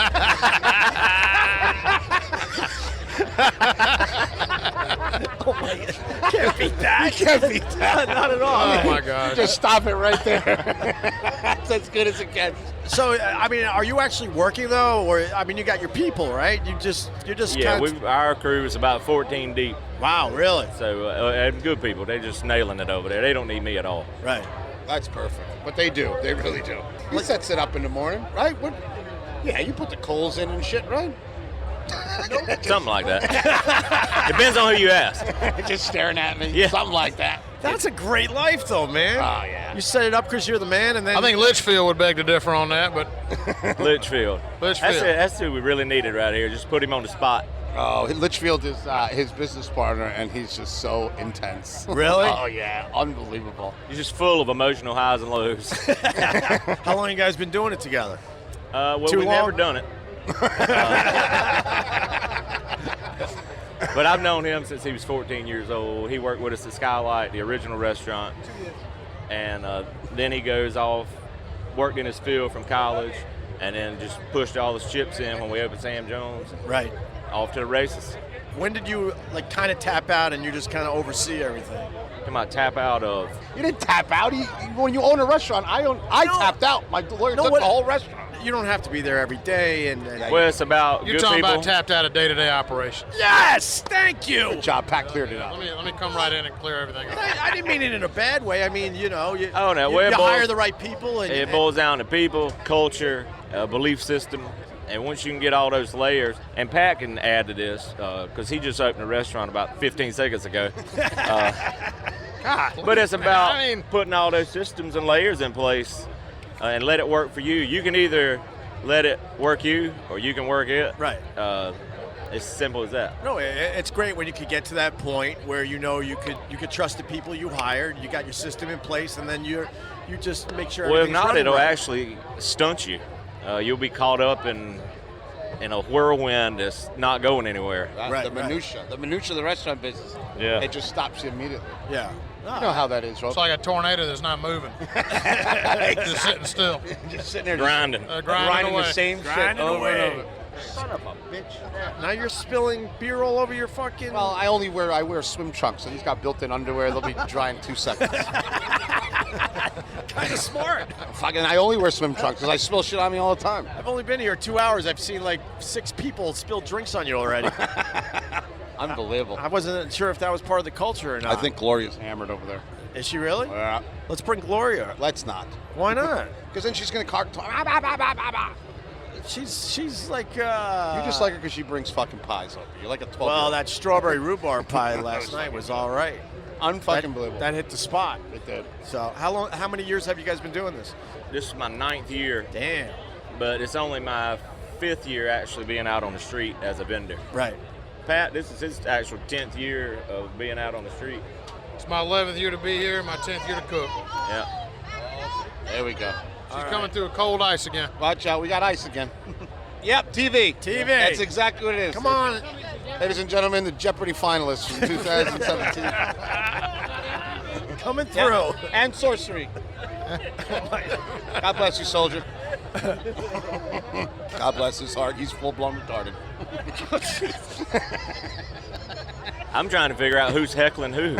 Oh my God. Can't beat that. You can't beat that. Not at all. Oh my God. Just stop it right there. That's as good as it gets. So, I mean, are you actually working though, or I mean, you got your people, right? You're just Yeah, kind of... our crew is about 14 deep. Wow, really? So, and good people. They're just nailing it over there. They don't need me at all. Right. That's perfect. But they do. They really do. He sets it up in the morning, right? Yeah, you put the coals in and shit, right? Something like that. Depends on who you ask. Just staring at me. Yeah. Something like that. That's a great life, though, man. Oh, yeah. You set it up because you're the man, and then... I think Litchfield would beg to differ on that, but... Litchfield. Litchfield. That's who we really needed right here. Just put him on the spot. Oh, Litchfield is his business partner, and he's just so intense. Really? Oh, yeah. Unbelievable. He's just full of emotional highs and lows. How long you guys been doing it together? Well, Too we've long? never done it. But I've known him since he was 14 years old. He worked with us at Skylight, the original restaurant. And then he goes off, worked in his field from college, and then just pushed all his chips in when we opened Sam Jones. Right. Off to the races. When did you like kind of tap out and you just kind of oversee everything? Come on, tap out of. You didn't tap out. When you own a restaurant, I tapped out. My lawyer took the whole restaurant. You don't have to be there every day. Well, it's about You're good talking people. about tapped out of day-to-day operations. Yes, thank you. Good job, Pat cleared it up. Let me come right in and clear everything up. I didn't mean it in a bad way. I mean, you know, you Well, hire the right people. And it boils down to people, culture, belief system. And once you can get all those layers, and Pat can add to this, because he just opened a restaurant about 15 seconds ago. But it's about putting all those systems and layers in place and let it work for you. You can either let it work you or you can work it. Right. It's simple as that. No, it's great when you could get to that point where you know you could trust the people you hired, you got your system in place, and then you just make sure. Well, if everything's not, running it'll right. actually stunt you. You'll be caught up in a whirlwind that's not going anywhere. The minutia of the restaurant business. Yeah. It just stops you immediately. Yeah. You know how that is, Rob. It's like a tornado that's not moving. Just sitting still. Just sitting there Grinding. Grinding away. the same shit over and over. Son of a bitch. Now you're spilling beer all over your fucking. Well, I wear swim trunks, and he's got built-in underwear. They'll be dry in 2 seconds. Kind of smart. Fucking, I only wear swim trunks because I spill shit on me all the time. I've only been here 2 hours. I've seen like 6 people spill drinks on you already. Unbelievable. I wasn't sure if that was part of the culture or not. I think Gloria's hammered over there. Is she really? Yeah. Let's bring Gloria. Let's not. Why not? Because then she's going to talk. She's like. You just like her because she brings fucking pies over. You're like a 12-year-old. Well, that strawberry rhubarb pie last night was all right. Unfucking believable. That hit the spot. It did. So how many years have you guys been doing this? This is my 9th year. Damn. But it's only my 5th year actually being out on the street as a vendor. Right. Pat, this is his actual 10th year of being out on the street. It's my 11th year to be here, my 10th year to cook. Yeah. There we go. She's coming through a cold ice again. Watch out, we got ice again. Yep, TV. TV. That's exactly what it is. Come on. Ladies and gentlemen, the Jeopardy finalists from 2017. Coming through. Yep. And sorcery. God bless you, soldier. God bless his heart. He's full-blown retarded. I'm trying to figure out who's heckling who.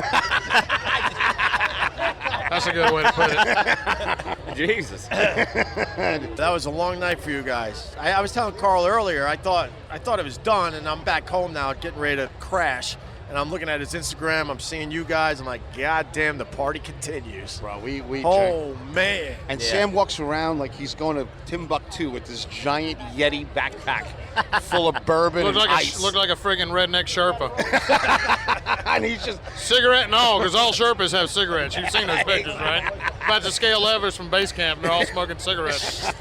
That's a good way to put it. Jesus. That was a long night for you guys. I was telling Carl earlier, I thought it was done, and I'm back home now getting ready to crash. And I'm looking at his Instagram, I'm seeing you guys, I'm like, God damn, the party continues. Bro, we oh, man. And Sam walks around like he's going to Timbuktu with this giant Yeti backpack full of bourbon and ice. Looked like a friggin' redneck Sherpa. And he's just... Cigarette and all, because all Sherpas have cigarettes. You've seen those pictures, right? About to scale Everest from base camp, they're all smoking cigarettes.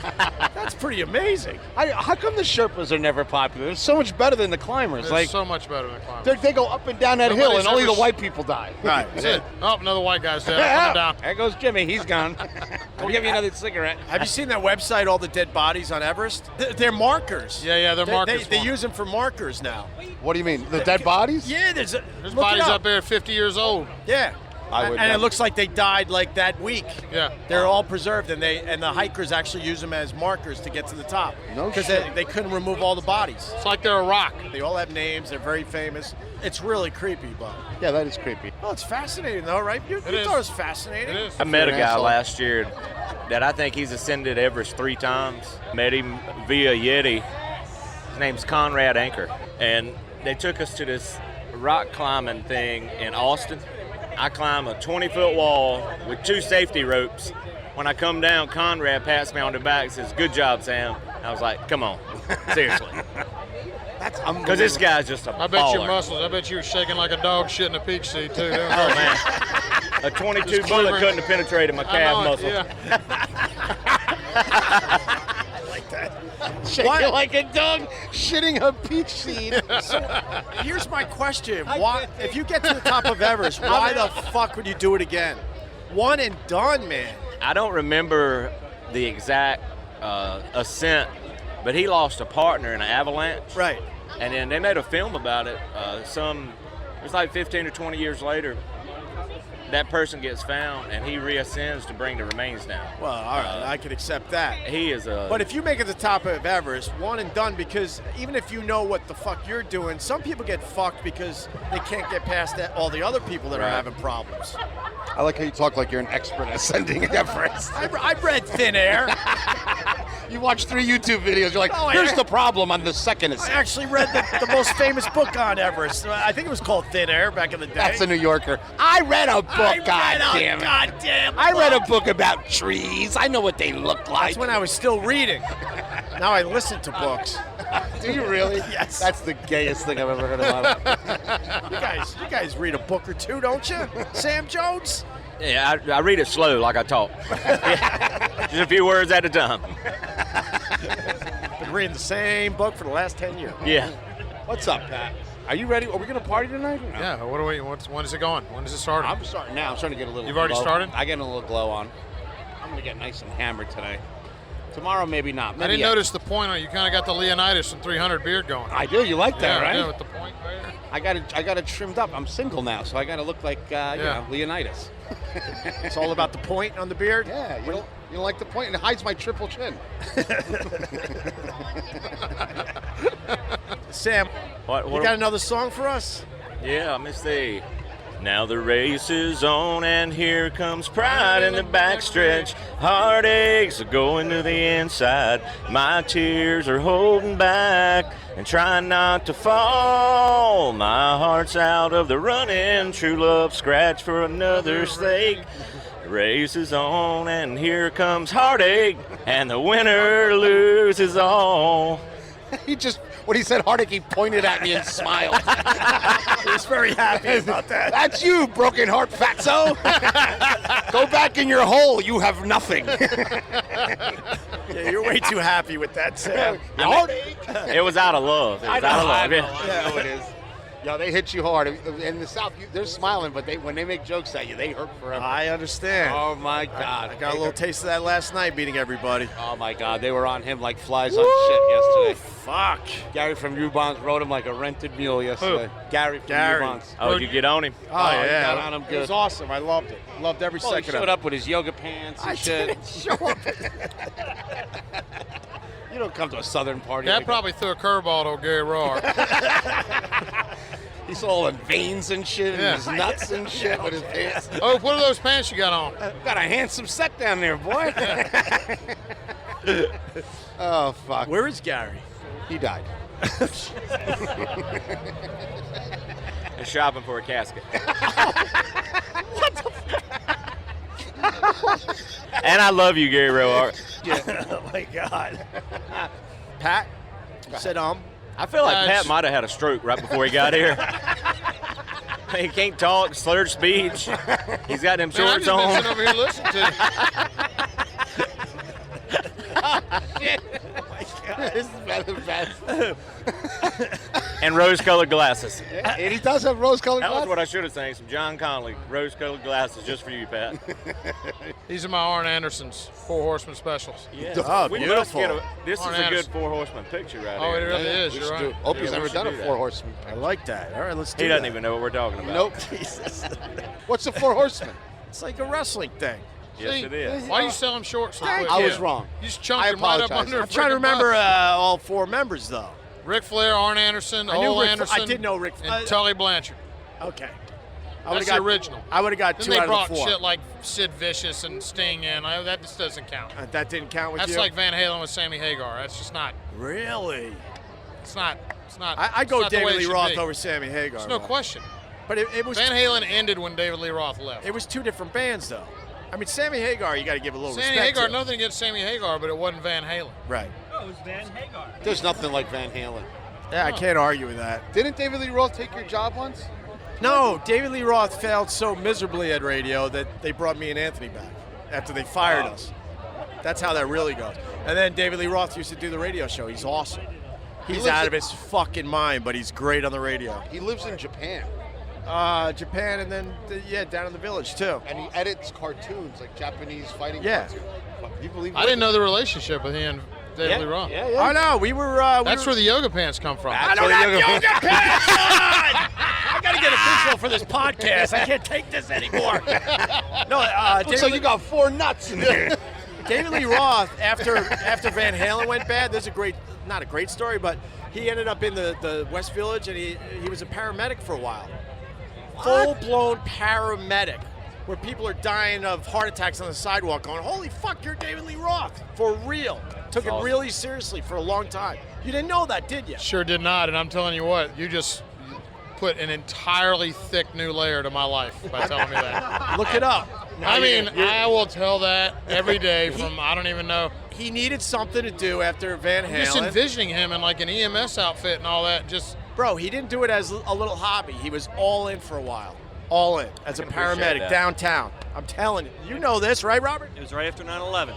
That's pretty amazing. How come the Sherpas are never popular? They're so much better than the climbers. They're so much better than the climbers. They go up and down that hill, and only the ever- white people die. Right. That's it. Oh, another white guy's dead. Coming down. There goes Jimmy. He's gone. We'll give you another cigarette. Have you seen that website, all the dead bodies on Everest? They're markers. Yeah, they're markers. They use them for markers now. What do you mean? The dead bodies? Yeah, there's bodies up there 50 years old. Yeah. I would and it never- looks like they died like that week. Yeah. They're all preserved, and the hikers actually use them as markers to get to the top. No Because shit. they couldn't remove all the bodies. It's like they're a rock. They all have names. They're very famous. It's really creepy, but. Yeah, that is creepy. Well, it's fascinating, though, right? You is. thought it was fascinating. It is. I met a guy asshole. last year that I think he's ascended Everest 3 times. Met him via Yeti. His name's Conrad Anchor. And they took us to this rock climbing thing in Austin. I climb a 20-foot wall with 2 safety ropes. When I come down, Conrad pats me on the back and says, "Good job, Sam." I was like, come on, seriously. That's unbelievable. Because this guy's just a I bet your baller. muscles. I bet you were shaking like a dog shit in a peach seed too. Oh, man. A 22 bullet couldn't have penetrated my calf muscle. Yeah. I like that. Shaking like a dog shitting a peach seed. So here's my question: why, if you get to the top of Everest, why the fuck would you do it again? One and done, man. I don't remember the exact ascent, but he lost a partner in an avalanche. Right. And then they made a film about it. It was like 15 or 20 years later. That person gets found, and he reascends to bring the remains down. Well, all right, I can accept that. He is a. But if you make it to the top of Everest, one and done, because even if you know what the fuck you're doing, some people get fucked because they can't get past all the other people that are having problems. I like how you talk like you're an expert at ascending Everest. I read Thin Air. You watch 3 YouTube videos, you're like, Oh, here's I- the problem on the second I ascent. actually read the most famous book on Everest. I think it was called Thin Air back in the day. That's a New Yorker. I read a book, goddamn it. Goddamn I read a book about trees. I know what they look like. That's when I was still reading. Now I listen to books. Do you really? Yes. That's the gayest thing I've ever heard in my life. You guys read a book or two, don't you? Sam Jones? Yeah, I read it slow like I talk. Just a few words at a time. Been reading the same book for the last 10 years. Yeah. What's up, Pat? Are you ready? Are we going to party tonight? Or no? Yeah. When is it going? When is it starting? I'm starting now. I'm starting to get a little. You've already glow. started? I get a little glow on. I'm going to get nice and hammered today. Tomorrow, maybe not. I didn't notice the point on it. You kind of got the Leonidas from 300 beard going. I do. You like that, right? Yeah, with the point right here. I got it trimmed up. I'm single now, so I got to look like you know, Leonidas. It's all about the point on the beard. Yeah, you don't like the point, and it hides my triple chin. Sam, you got another song for us? Yeah, let me see. Now the race is on, and here comes pride in the backstretch. Heartaches are going to the inside. My tears are holding back and trying not to fall. My heart's out of the running. True love scratch for another stake. The race is on, and here comes heartache, and the winner loses all. When he said heartache, he pointed at me and smiled. He was very happy about that. That's you, broken heart fatso. Go back in your hole. You have nothing. Yeah, you're way too happy with that, Sam. Heartache. It was out of love. It was out of love. I know it is. Yeah, they hit you hard. In the South, they're smiling, but when they make jokes at you, they hurt forever. I understand. Oh, my God. I got a little taste of that last night beating everybody. Oh, my God. They were on him like flies on shit yesterday. Fuck. Gary from Ubon's rode him like a rented mule yesterday. Gary from Ubon's. Oh, you get on him? Oh, yeah. Got on him good. It was awesome. I loved it. Loved every second He showed up with his yoga pants and shit. Didn't show up. You don't come to a Southern party. That like probably threw a curveball to old Gary Rohr. He's all in veins and shit, and his nuts and shit with his pants. Oh, what are those pants you got on? Got a handsome set down there, boy. Oh, fuck. Where is Gary? He died. And shopping for a casket. And I love you, Gary Rohr. Oh, my God. Pat said, I feel like Pat might have had a stroke right before he got here. He can't talk, slurred speech. He's got them shorts on. I'm just over here listening to Shit. Oh, my God. This is better than bad. And rose-colored glasses. Yeah, and he does have rose-colored That glasses. was what I should have sang. Some John Connolly, rose-colored glasses, just for you, Pat. These are my Arn Anderson's 4 Horsemen specials. Yes. Oh, We beautiful. must this Arn is a Anderson. good 4 horseman picture right Oh, it here. really is. We You're should right. do- Opie's Yeah, we never should done a do that. 4 horseman. I like that. All right, let's do He that. doesn't even know what we're talking about. Nope. Jesus. What's the 4 horsemen? It's like a wrestling thing. Yes, See, it is. Why do you sell them short so quick? I was wrong. You just chunked I him right up apologize. under. I'm trying to remember all 4 members, though. Ric Flair, Arn Anderson, I knew Ole Ric- Anderson. I did know Ric- and Tully Blanchard. Okay. That's the original. I would have got Then 2 they out brought of the 4. shit like Sid Vicious and Sting in. That just doesn't count. That didn't count with That's you? like Van Halen with Sammy Hagar. That's just not. Really? It's not. I it's go not the way David it Lee should Roth be. over Sammy Hagar. There's no man. question. But it was Van Halen ended when David Lee Roth left. It was 2 different bands, though. I mean, Sammy Hagar, you got to give a little Sammy respect Hagar, to. nothing against Sammy Hagar, but it wasn't Van Halen. Right. Oh, it was Van Hagar. There's nothing like Van Halen. Yeah, I can't argue with that. Didn't David Lee Roth take your job once? No, David Lee Roth failed so miserably at radio that they brought me and Anthony back after they fired us. That's how that really goes. And then David Lee Roth used to do the radio show. He's awesome. He's out of his fucking mind, but he's great on the radio. He lives in Japan. Japan, and then down in the Village too. And he edits cartoons, like Japanese fighting Yeah. cartoons. Can you believe I didn't know the relationship with him and David Lee Roth. Yeah, yeah. I know. We were. That's where the yoga pants come from. I don't have yoga pants on! I gotta get a visual for this podcast. I can't take this anymore. No, Looks like you got 4 nuts in there. David Lee Roth, after Van Halen went bad, there's not a great story, but he ended up in the West Village, and he was a paramedic for a while. Full-blown paramedic, where people are dying of heart attacks on the sidewalk going, holy fuck, you're David Lee Roth. For real. Took it really seriously for a long time. You didn't know that, did you? Sure did not, and I'm telling you what, you just put an entirely thick new layer to my life by telling me that. Look it up. I mean, I will tell that every day from, I don't even know. He needed something to do after Van Halen. I'm just envisioning him in like an EMS outfit and all that. Just Bro, he didn't do it as a little hobby. He was all in for a while. All in as a paramedic downtown. I'm telling you. You know this, right, Robert? It was right after 9/11.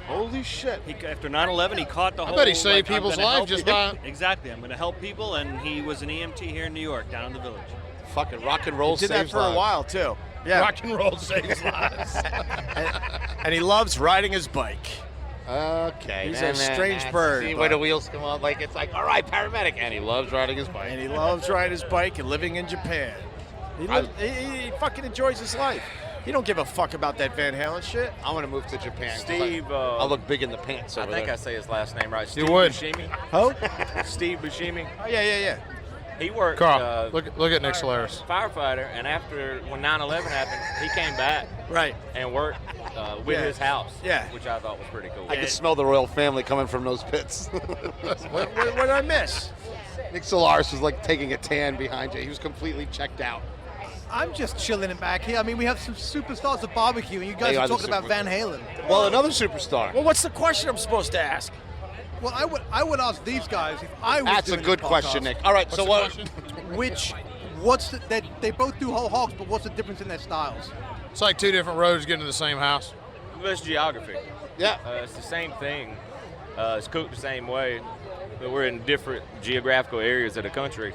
Holy shit. After 9/11, he caught the whole. I bet he saved I'm people's gonna lives help just you. by. Exactly. I'm going to help people, and he was an EMT here in New York, down in the village. Fucking rock and roll He did that saves for lives. a while too. Yeah. Rock and roll saves lives. And he loves riding his bike. Okay. He's a strange bird. See where the wheels come on, like it's like, all right, paramedic, and he loves riding his bike. And he loves riding his bike and living in Japan. He fucking enjoys his life. He don't give a fuck about that Van Halen shit. I want to move to Japan. Steve, I'll look big in the pants I over think there. I say his last name right. You Steve would. Buscemi. Who? Steve Buscemi. Oh, yeah. He worked. Carl, look at Nick Solaris. Firefighter, and after when 9/11 happened, he came back Right. and worked with Yeah. his house. Yeah. Which I thought was pretty cool. I can smell the royal family coming from those pits. What did I miss? Nick Solaris was like taking a tan behind you. He was completely checked out. I'm just chilling back here. I mean, we have some superstars of barbecue, and you guys They are are the talking about superstars. Van Halen. Well, another superstar. Well, what's the question I'm supposed to ask? Well, I would ask these guys if I was That's a doing good this question, podcast, Nick. All right, so what? They both do whole hogs, but what's the difference in their styles? It's like two different roads getting to the same house. It's geography. Yeah. It's the same thing. It's cooked the same way, but we're in different geographical areas of the country,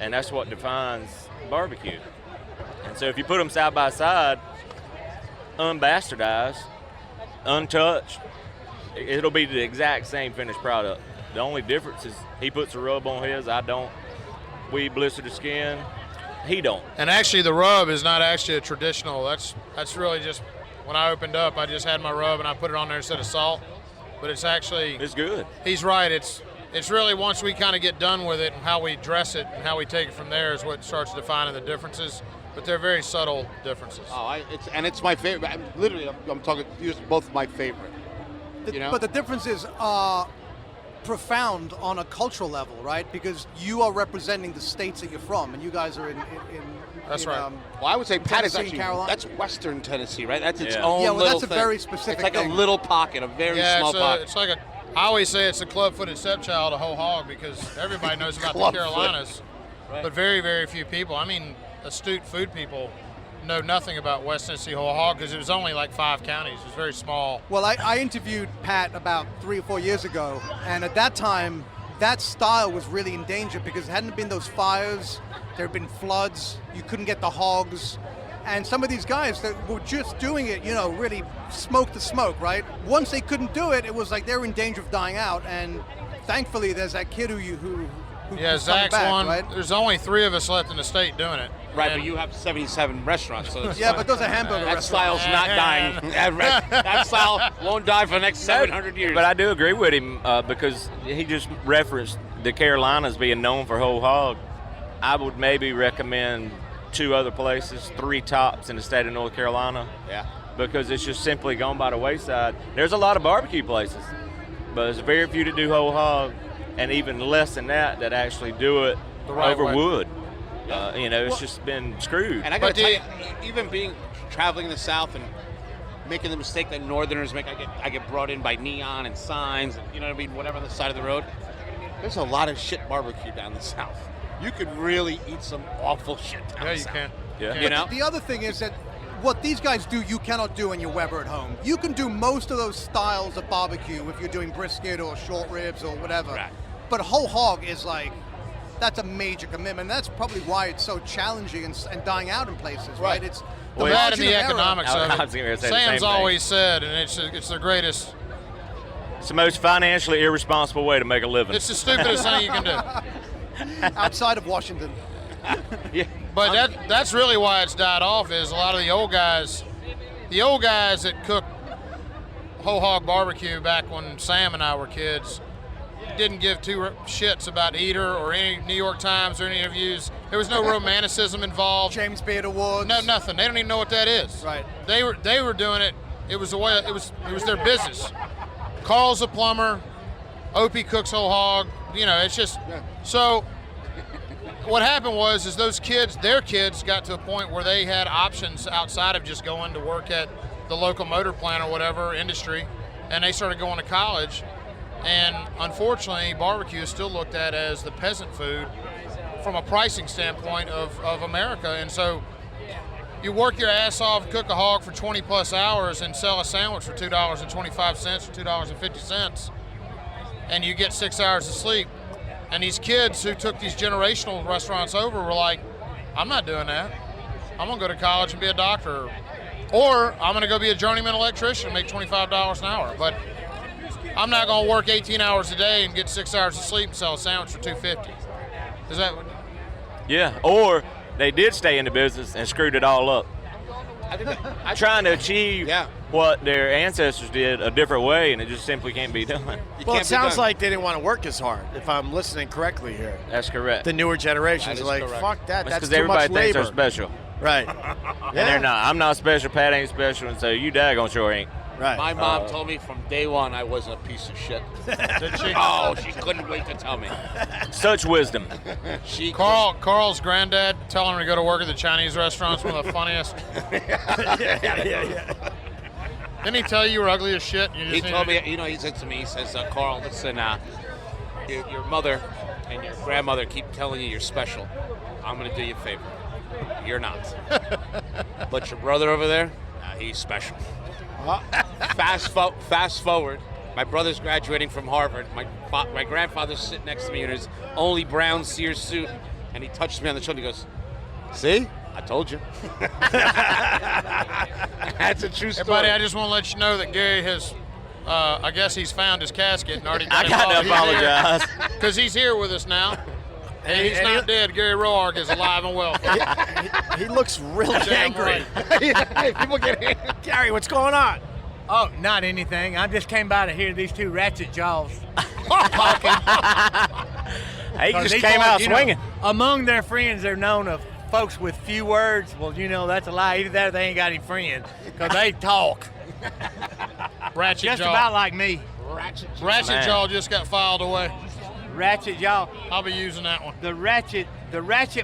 and that's what defines barbecue. And so if you put them side by side, unbastardized, untouched, it'll be the exact same finished product. The only difference is he puts a rub on his, I don't. We blister the skin, he don't. And actually, the rub is not actually a traditional. That's really just when I opened up, I just had my rub and I put it on there instead of salt. But it's actually. It's good. He's right. It's really once we kind of get done with it and how we dress it and how we take it from there is what starts defining the differences. But they're very subtle differences. Oh, it's my favorite. I'm talking. These are both my favorite. But the differences are profound on a cultural level, right? Because you are representing the states that you're from, and you guys are in That's right. Well, I would say Pat is Tennessee, actually Carolina. that's Western Tennessee, right? That's its Yeah. own Yeah, well, little that's a thing. very specific It's like thing. a little pocket, a very small pocket. It's like I always say it's a club-footed stepchild, a whole hog, because everybody knows about the Club-foot. Carolinas, Right. but very, very few people. I mean, astute food people know nothing about West Tennessee whole hog because it was only like 5 counties. It was very small. Well, I interviewed Pat about 3 or 4 years ago, and at that time, that style was really in danger because it hadn't been those fires, there had been floods, you couldn't get the hogs, and some of these guys that were just doing it, really smoke to smoke, right? Once they couldn't do it, it was like they were in danger of dying out, and thankfully there's that kid who's coming Zach's back, one. right? There's only 3 of us left in the state doing it. Right, And but you have 77 restaurants, so it's Yeah, but those are hamburger that restaurants. style's not dying. That style won't die for the next 700 years. But I do agree with him because he just referenced the Carolinas being known for whole hog. I would maybe recommend 2 other places, 3 tops in the state of North Carolina. Yeah. Because it's just simply gone by the wayside. There's a lot of barbecue places, but there's very few that do whole hog, and even less than that actually do it The right over way. wood. It's just been screwed. And I gotta tell you, even traveling in the South and making the mistake that Northerners make, I get brought in by neon and signs, and, whatever on the side of the road. There's a lot of shit barbecue down the South. You could really eat some awful shit down the you South. can. Yeah. The other thing is that what these guys do, you cannot do in your Weber at home. You can do most of those styles of barbecue if you're doing brisket or short ribs or whatever. Right. But whole hog is like, that's a major commitment. That's probably why it's so challenging and dying out in places, right? It's the That and margin the of error. economics I of was it. gonna say the same Sam's thing. always said, and it's the greatest. It's the most financially irresponsible way to make a living. It's the stupidest thing you can do. Outside of Washington. Yeah. But that's really why it's died off is a lot of the old guys that cooked whole hog barbecue back when Sam and I were kids didn't give 2 shits about Eater or any New York Times or any interviews. There was no romanticism involved. James Beard Awards. No, nothing. They don't even know what that is. Right. They were doing it. It was the way it was their business. Carl's a plumber. Opie cooks whole hog. It's just so. What happened was those kids, their kids, got to a point where they had options outside of just going to work at the local motor plant or whatever industry, and they started going to college. And unfortunately, barbecue is still looked at as the peasant food from a pricing standpoint of America. And so, you work your ass off, cook a hog for 20 plus hours, and sell a sandwich for $2.25 or $2.50, and you get 6 hours of sleep. And these kids who took these generational restaurants over were like, I'm not doing that. I'm gonna go to college and be a doctor, or I'm gonna go be a journeyman electrician and make $25 an hour. But I'm not gonna work 18 hours a day and get 6 hours of sleep and sell a sandwich for $2.50. Is that what? Yeah, or they did stay in the business and screwed it all up. Trying to achieve what their ancestors did a different way, and it just simply can't be done. Well, it sounds like they didn't want to work as hard, if I'm listening correctly here. That's correct. The newer generations are like, correct. fuck that, that's because too everybody much labor. thinks they're special. Right. And they're not. I'm not special, Pat ain't special, and so you daggone sure ain't. Right. My mom told me from day one I wasn't a piece of shit. Did she? Oh, she couldn't wait to tell me. Such wisdom. Carl's granddad telling him to go to work at the Chinese restaurants, one of the funniest. yeah. Didn't he tell you were ugly as shit? And you He just told me, needed he said to me, he says, Carl, listen, your mother and your grandmother keep telling you you're special. I'm going to do you a favor. You're not. But your brother over there, he's special. Fast forward. My brother's graduating from Harvard. My grandfather's sitting next to me in his only brown Sears suit, and he touched me on the shoulder. He goes, "See, I told you." That's a true story. Hey, buddy, I just want to let you know that Gary has, I guess he's found his casket and already I got to apologize. Because he's here with us now. And he's not dead. Gary Roark is alive and well. He looks really Damn angry. right. People get angry. Gary, what's going on? Oh, not anything. I just came by to hear these two ratchet jaws talking. He just These came boys, out you know, swinging. among their friends, they're known of folks with few words. Well, you know, that's a lie. Either that or they ain't got any friends because they talk. Ratchet Just jaw. about like me. Ratchet jaw just got filed away. Ratchet jaw. I'll be using that one. The ratchet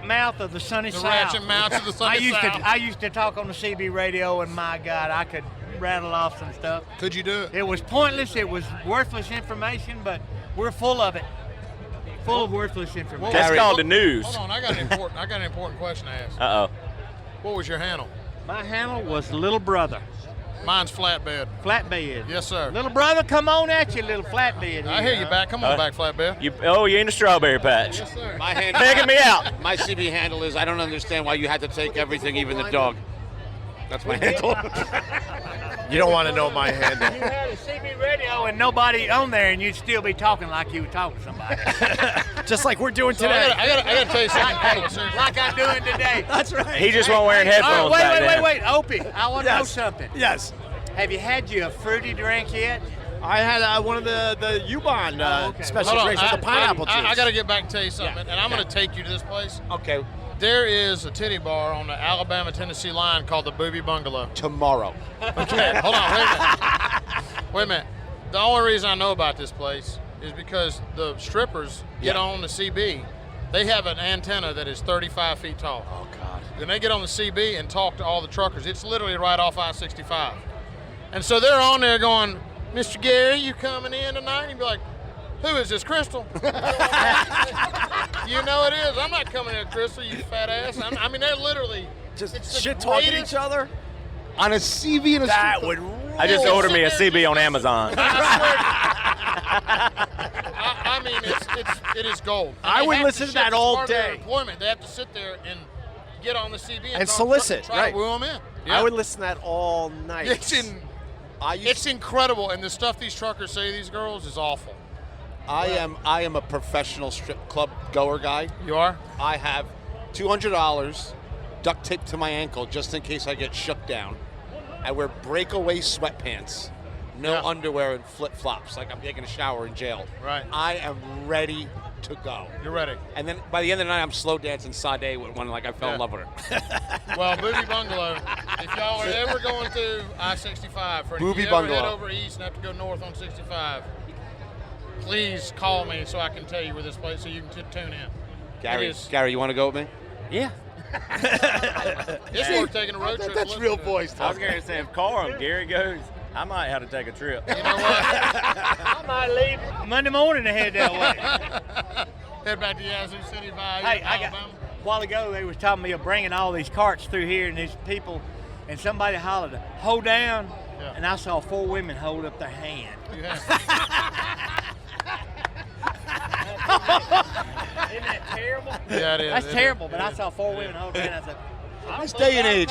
mouth of the sunny south. The ratchet mouth of the sunny south. I used to talk on the CB radio, and my God, I could rattle off some stuff. Could you do it? It was pointless. It was worthless information, but we're full of it. Full of worthless information. That's called the news. Hold on, I got an important question to ask. Uh-oh. What was your handle? My handle was Little Brother. Mine's Flatbed. Flatbed. Yes, sir. Little brother, come on at you, little flatbed. I hear you back. Come on back, Flatbed. You're in the strawberry patch. Yes, sir. My handle, Begging me out. My CB handle is, I don't understand why you had to take everything, even the dog. That's my handle. You don't want to know my handle. You had a CB radio and nobody on there, and you'd still be talking like you were talking to somebody. Just like we're doing So today. I got to tell you something. Like I'm doing today. That's right. He just wasn't wearing headphones back then. Wait, Opie, I want to know something. Yes. Have you had you a fruity drink yet? I had one of the U-Bahn special Hold on, drinks with the pineapple juice. I got to get back and tell you something, and I'm going to take you to this place. Okay. There is a titty bar on the Alabama-Tennessee line called the Booby Bungalow. Tomorrow. Okay, hold on, wait a minute. The only reason I know about this place is because the strippers get on the CB. They have an antenna that is 35 feet tall. Oh, God. Then they get on the CB and talk to all the truckers. It's literally right off I-65. And so they're on there going, "Mr. Gary, you coming in tonight?" And you'd be like, "Who is this, Crystal?" You know it is. I'm not coming in, Crystal, you fat ass. I mean, they're literally just shit talking each other. On a CB and a That stripper. would rule. I just ordered me a CB on Amazon. I mean, it is gold. And I they would have listen to ship that as all part of their day. employment. They have to sit there and get on the CB And talk- solicit, try right. to woo them in. I would listen to that all night. It's incredible, and the stuff these truckers say to these girls is awful. I am a professional strip club goer guy. You are? I have $200 duct taped to my ankle just in case I get shook down. I wear breakaway sweatpants, no underwear and flip-flops like I'm taking a shower in jail. Right. I am ready to go. You're ready. And then by the end of the night, I'm slow dancing Sade with one like I fell in love with her. Well, Booby Bungalow, if y'all are ever going through I-65, for Booby if you ever Bungalow. head over east and have to go north on 65, please call me so I can tell you where this place so you can tune in. Gary, you want to go with me? Yeah. It's worth taking a road trip. That's real voice. I was going to say, if Carl and Gary goes, I might have to take a trip. You know what? I might leave Monday morning to head that way. Head back to Yazoo City via Hey, Alabama. while ago they was telling me of bringing all these carts through here and these people, and somebody hollered, "Hold down," and I saw 4 women hold up their hand. Isn't that terrible? Yeah, it is. That's terrible, but I saw 4 women hold their hand. I said,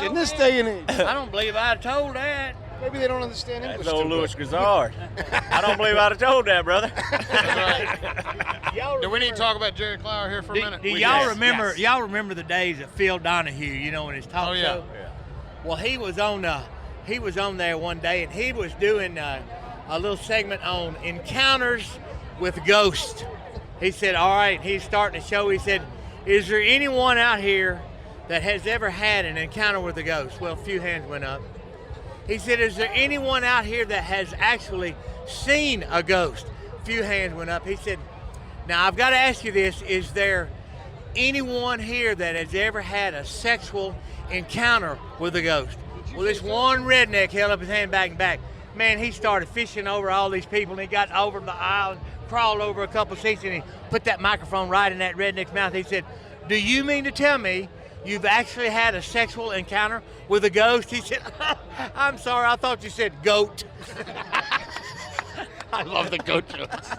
In this day and age. I don't believe I'd have told that. Maybe they don't understand English. That's old too Louis good. Grizzard. I don't believe I'd have told that, brother. Do we need to talk about Jerry Clower here for a minute? Do y'all remember? Y'all remember the days of Phil Donahue? You know, in his talk show. Yeah. Well, he was on there one day, and he was doing a little segment on encounters with ghosts. He said, "All right," he's starting the show. He said, "Is there anyone out here that has ever had an encounter with a ghost?" Well, a few hands went up. He said, "Is there anyone out here that has actually seen a ghost?" A few hands went up. He said, "Now, I've got to ask you this. Is there anyone here that has ever had a sexual encounter with a ghost?" Well, this one redneck held up his hand back and back. Man, he started fishing over all these people, and he got over the aisle and crawled over a couple seats, and he put that microphone right in that redneck's mouth. He said, "Do you mean to tell me you've actually had a sexual encounter with a ghost?" He said, "I'm sorry, I thought you said goat." I love the goat jokes.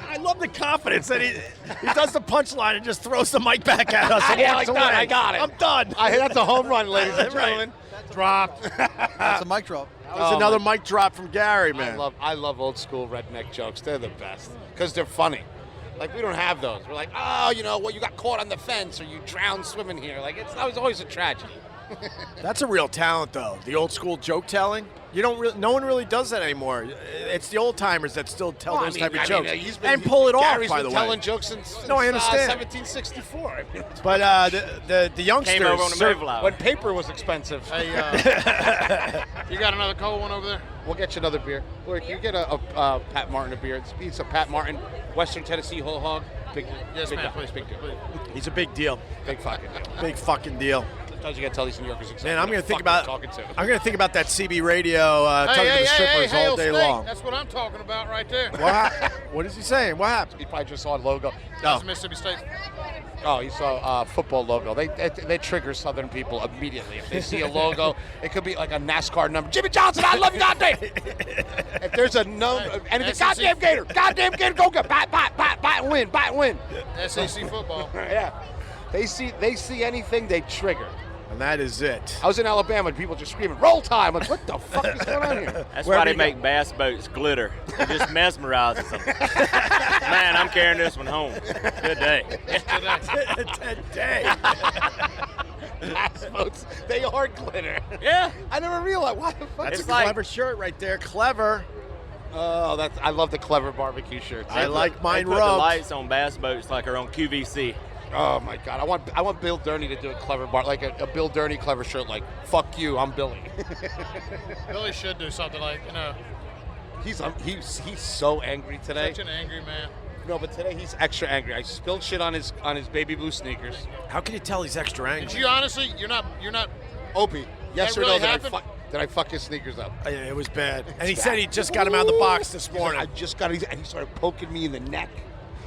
I love the confidence that he does the punchline and just throws the mic back at us. And Yeah, walks like away. that. I got it. I'm done. That's a home run, ladies and gentlemen. Dropped. That's a mic drop. That was another mic drop from Gary, man. I love old school redneck jokes. They're the best because they're funny. Like, we don't have those. We're like, oh, you know, well, you got caught on the fence or you drowned swimming here. Like, that was always a tragedy. That's a real talent, though. The old school joke telling. No one really does that anymore. It's the old timers that still tell those type of jokes and pull it Gary's off. By been the way, telling jokes since I understand. 1764. But the youngsters Came over on the Mayflower. When paper was expensive. Hey, you got another cold one over there? We'll get you another beer. Look, can you get a Pat Martin a beer? It's a Pat Martin, Western Tennessee whole hog. Yes, big man, guy, please. big deal. He's a big deal. Big fucking deal. Big fucking deal. Sometimes you gotta tell these New Yorkers exactly. Man, I'm what gonna the think fuck about. they're talking to. I'm gonna think about that CB radio talking to the strippers all day long. That's what I'm talking about right there. What is he saying? What happened? He probably just saw a logo. That's Mississippi State. Oh, he saw a football logo. They trigger Southern people immediately. If they see a logo, it could be like a NASCAR number. Jimmy Johnson, I love you, goddamn. If there's a number, and it's a goddamn Gator, go get bat and win. SEC football. Yeah, they see anything, they trigger. And that is it. I was in Alabama and people just screaming, "Roll time!" Like, what the fuck is going on here? That's why they make bass boats glitter. It just mesmerizes them. Man, I'm carrying this one home. Good day. Today. Bass boats, they are glitter. Yeah. I never realized. Why the fuck? That's It's a like- clever shirt right there. Clever. Oh, I love the clever barbecue shirts. I like mine They put the rubbed. lights on bass boats like they're on QVC. Oh my God! I want Bill Durney to do a clever like a Bill Durney clever shirt, like "Fuck you, I'm Billy." Billy should do something like, He's so angry today. such an angry man. No, but today he's extra angry. I spilled shit on his baby blue sneakers. How can you tell he's extra angry? Did you honestly? You're not. Opie, yes That or really no? happened? Did I fuck his sneakers up? It was bad. And he said he just got him out of the box this morning. I just got it, and he started poking me in the neck.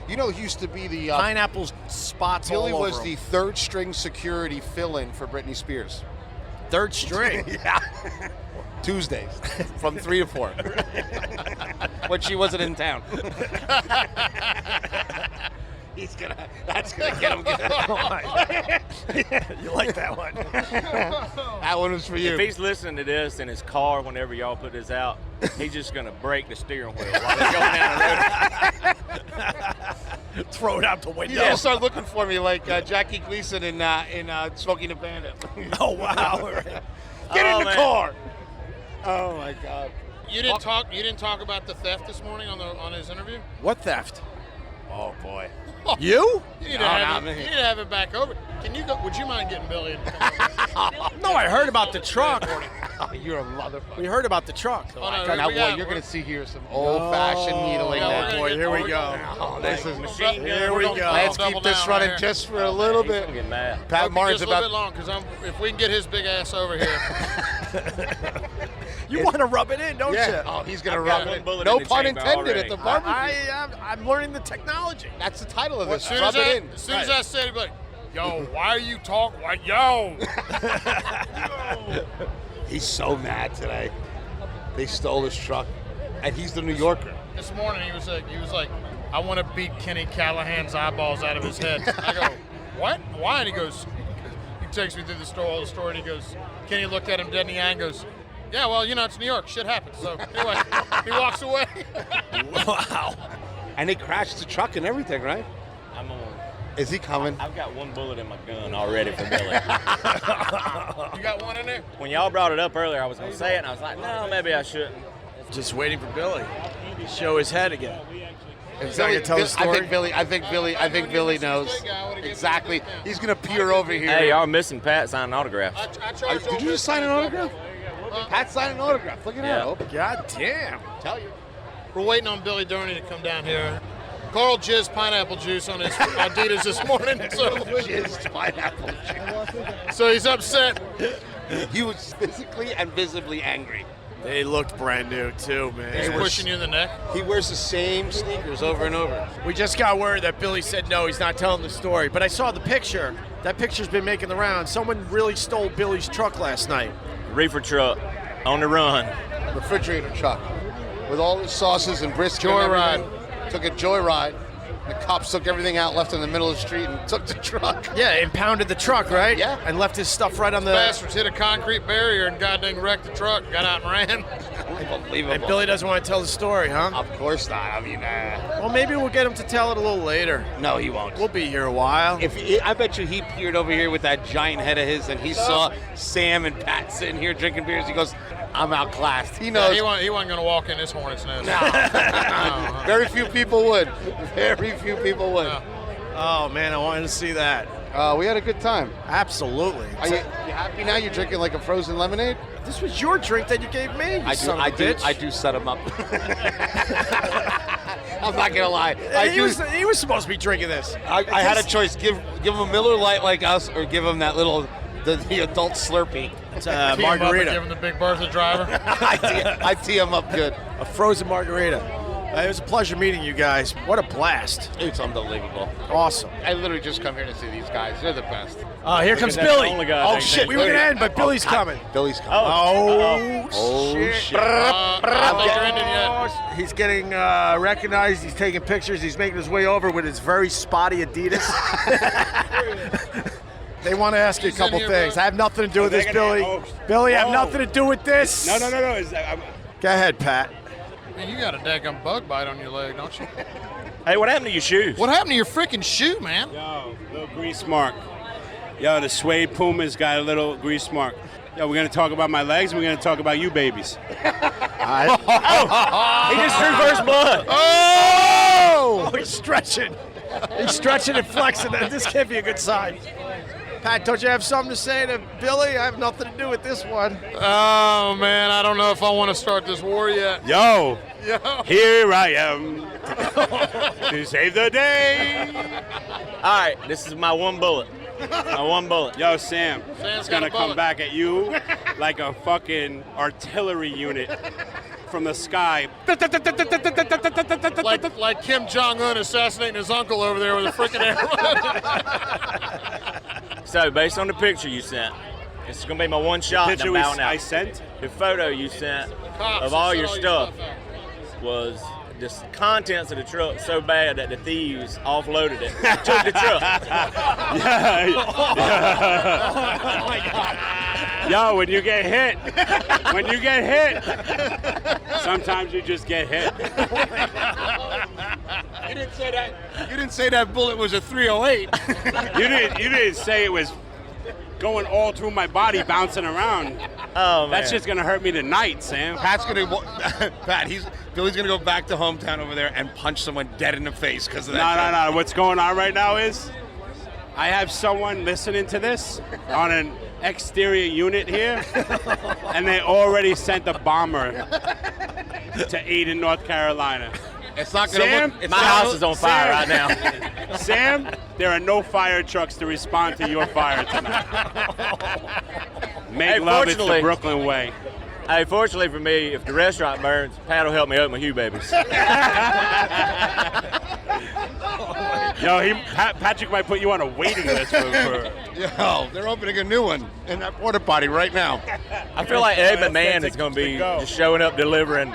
You know, he used to be the Pineapple spots Billy all over was him. the third string security fill-in for Britney Spears. Third string. Yeah. Tuesdays from 3 to 4 when she wasn't in town. That's gonna get him. You like that one? That one was for you. If he's listening to this in his car whenever y'all put this out, he's just going to break the steering wheel while he's going down the road. Throw it out the window. Yeah, start looking for me like Jackie Gleason in Smokey the Bandit. Oh, wow. Get in the man. car. Oh my God. You didn't talk about the theft this morning on his interview. What theft? Oh boy. You? You need to have it back over. Can you go? Would you mind getting Billy? No, I heard about the truck. Oh, you're a motherfucker. We heard about the truck. Oh, no, Now, we boy, got- you're going to see here some old-fashioned needling. yeah, now. we're gonna Boy, get- here we we're go. gonna- Oh, this is machine gun. Here we go. Let's Double keep this down running right just for a little He's bit. gonna get mad. Pat Hope Martin's just a little about. bit long, because if we can get his big ass over here. You want to rub it in, don't Yeah. you? Oh, he's gonna I've rub got one it. bullet No in the pun chamber intended already. at the barbecue. I'm learning the technology. That's the title of As this. soon Rub as it in. I said it, like, Yo, why are you talking? Yo! He's so mad today. They stole his truck, and he's the New Yorker. This morning he was like, I want to beat Kenny Callahan's eyeballs out of his head. I go, what? Why? And he goes, he takes me through the whole story, and he goes, Kenny looked at him dead in the eye and goes, yeah, well, it's New York. Shit happens. So anyway, he walks away. Wow. And they crashed the truck and everything, right? I'm on. Is he coming? I've got one bullet in my gun already for Billy. You got one in there? When y'all brought it up earlier, I was going to say it, and I was like, no, maybe I shouldn't. Just waiting for Billy to show his head again. Is that Billy, gonna tell the story? I think Billy knows exactly. He's gonna peer over here. Hey, y'all missing Pat signing autographs. Did you just sign an autograph? Pat signed an autograph. Look at that. God damn. Tell you. We're waiting on Billy Durney to come down here. Carl jizzed pineapple juice on his Adidas this morning. So Jizzed pineapple juice. So he's upset. He was physically and visibly angry. They looked brand new too, man. He's pushing you in the neck. He wears the same sneakers over and over. We just got word that Billy said no, he's not telling the story. But I saw the picture. That picture's been making the rounds. Someone really stole Billy's truck last night. Reefer truck on the run. Refrigerator truck with all the sauces and brisket. Joyride. Took a joyride. The cops took everything out, left in the middle of the street, and took the truck. Yeah, impounded the truck, right? Yeah. And left his stuff right on the... Bastards hit a concrete barrier and goddamn wrecked the truck, got out and ran. Unbelievable. And Billy doesn't want to tell the story, huh? Of course not. I mean, well, maybe we'll get him to tell it a little later. no, he won't. We'll be here a while. I bet you he peered over here with that giant head of his, and he saw Sam and Pat sitting here drinking beers. He goes, "I'm outclassed." He knows. Yeah, he wasn't going to walk in this hornet's nest. No. Very few people would. Very few people would. No. Oh, man, I wanted to see that. We had a good time. Absolutely. Are you happy now? You're drinking like a frozen lemonade? This was your drink that you gave me, you son of a bitch. I do set him up. I'm not gonna lie. He was supposed to be drinking this. I had a choice: give him a Miller Lite like us, or give him that little the adult Slurpee. It's Tee him up and margarita. give him the Big Bertha driver. I tee him up good. A frozen margarita. It was a pleasure meeting you guys. What a blast. It's unbelievable. Awesome. I literally just come here to see these guys. They're the best. Here comes Billy. Oh, shit. We were going to end, but Billy's coming. Billy's coming. Oh, shit. I don't think you're ending yet. He's getting recognized. He's taking pictures. He's making his way over with his very spotty Adidas. They want to ask you a couple things. I have nothing to do with this, Billy. Billy, I have nothing to do with this. No. Go ahead, Pat. Man, you got a daggum bug bite on your leg, don't you? Hey, what happened to your shoes? What happened to your freaking shoe, man? Yo, little grease mark. Yo, the suede Puma's got a little grease mark. Yo, we're going to talk about my legs, and we're going to talk about you babies. He just drew first blood. Oh! He's stretching. He's stretching and flexing. This can't be a good sign. Pat, don't you have something to say to Billy? I have nothing to do with this one. Oh, man, I don't know if I want to start this war yet. Yo, here I am to save the day. All right, this is my one bullet. My one bullet. Yo, Sam, Sam's it's going to got a come bullet. back at you like a fucking artillery unit from the sky. Like Kim Jong-un assassinating his uncle over there with a freaking arrow. So, based on the picture you sent, this is going to be my one shot and I'm bowing out. I sent? The photo you sent Cops, of all send your all your stuff stuff out. was the contents of the truck so bad that the thieves offloaded it. Took the truck. Oh, my God. Yo, when you get hit, sometimes you just get hit. You didn't say that. You didn't say that bullet was a 308. You didn't say it was going all through my body, bouncing around. Oh, man. That's just gonna hurt me tonight, Sam. Billy's gonna go back to hometown over there and punch someone dead in the face because of that. No. What's going on right now is I have someone listening to this on an exterior unit here, and they already sent a bomber to Eden, North Carolina. It's not gonna Sam, look. My house is on fire right now. Sam, there are no fire trucks to respond to your fire tonight. Make love, it's the Brooklyn way. Hey, fortunately for me, if the restaurant burns, Pat will help me open my Hugh babies. Yo, Patrick might put you on a waiting list for Yo, they're opening a new one in that porta potty right now. I feel like Ed McMahon is going to be just showing up delivering.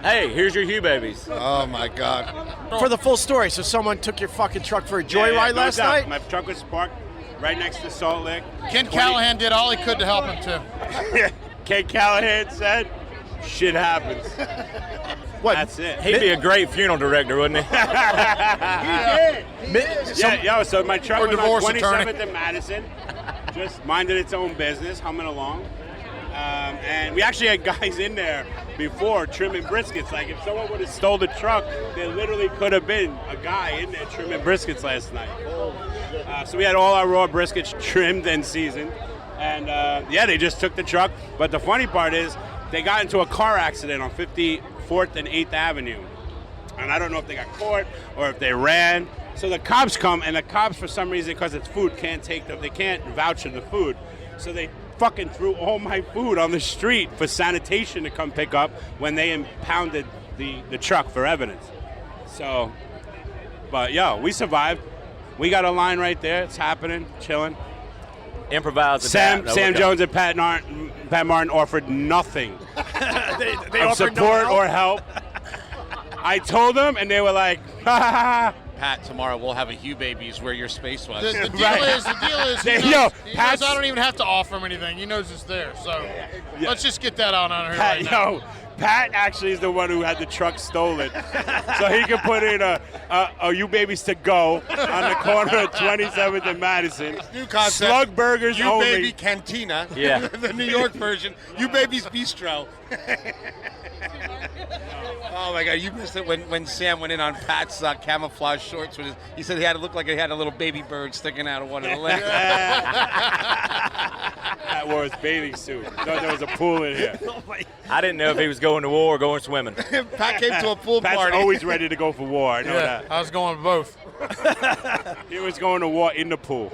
Hey, here's your Hugh babies. Oh my God! For the full story, so someone took your fucking truck for a joyride last night? My truck was parked right next to Salt Lake. Ken Callahan did all he could to help him too. Ken Callahan said, "Shit happens." What? That's it. He'd be a great funeral director, wouldn't he? So my truck Or was on divorce 27th attorney. and Madison, just minding its own business, humming along. And we actually had guys in there before trimming briskets. Like if someone would have stole the truck, there literally could have been a guy in there trimming briskets last night. So we had all our raw briskets trimmed and seasoned. And they just took the truck. But the funny part is they got into a car accident on 54th and 8th Avenue. And I don't know if they got caught or if they ran. So the cops come, and the cops, for some reason, because it's food, they can't vouch for the food. So they fucking threw all my food on the street for sanitation to come pick up when they impounded the truck for evidence. So, but we survived. We got a line right there. It's happening, chilling. Improvise. Sam Jones and Pat Martin offered nothing they of offered support no or help. I told them, and they were like, ha ha ha. Pat, tomorrow we'll have a Hugh Babies where your space was. The deal is, he knows I don't even have to offer him anything. He knows it's there. So let's just get that on here right now. Pat actually is the one who had the truck stolen, so he could put in a "You Babies to Go" on the corner of 27th and Madison. New concept. Slug burgers You only. Baby Cantina. Yeah. The New York version. You Babies Bistro. Oh my God! You missed it when Sam went in on Pat's camouflage shorts. He said he had to look like he had a little baby bird sticking out of one of the legs. Pat wore his bathing suit. Thought there was a pool in here. I didn't know if he was going to war or going swimming. Pat came to a pool Pat's party. always ready to go for war. I know that. I was going with both. He was going to war in the pool.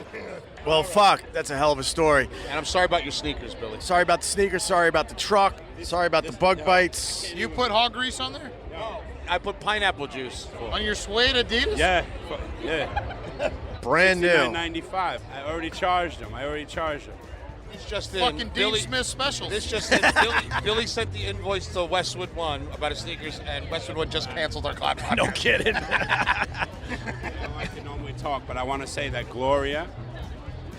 Well, fuck. That's a hell of a story. And I'm sorry about your sneakers, Billy. Sorry about the sneakers. Sorry about the truck. Sorry about the bug bites. You put hog grease on there? I put pineapple juice. On your suede Adidas? Yeah. Brand new. $69.95. I already charged him. It's just in. Fucking Dean Smith specials. This just in. Billy sent the invoice to Westwood One about his sneakers, and Westwood One just canceled our contract. No kidding. I don't like to normally talk, but I want to say that Gloria,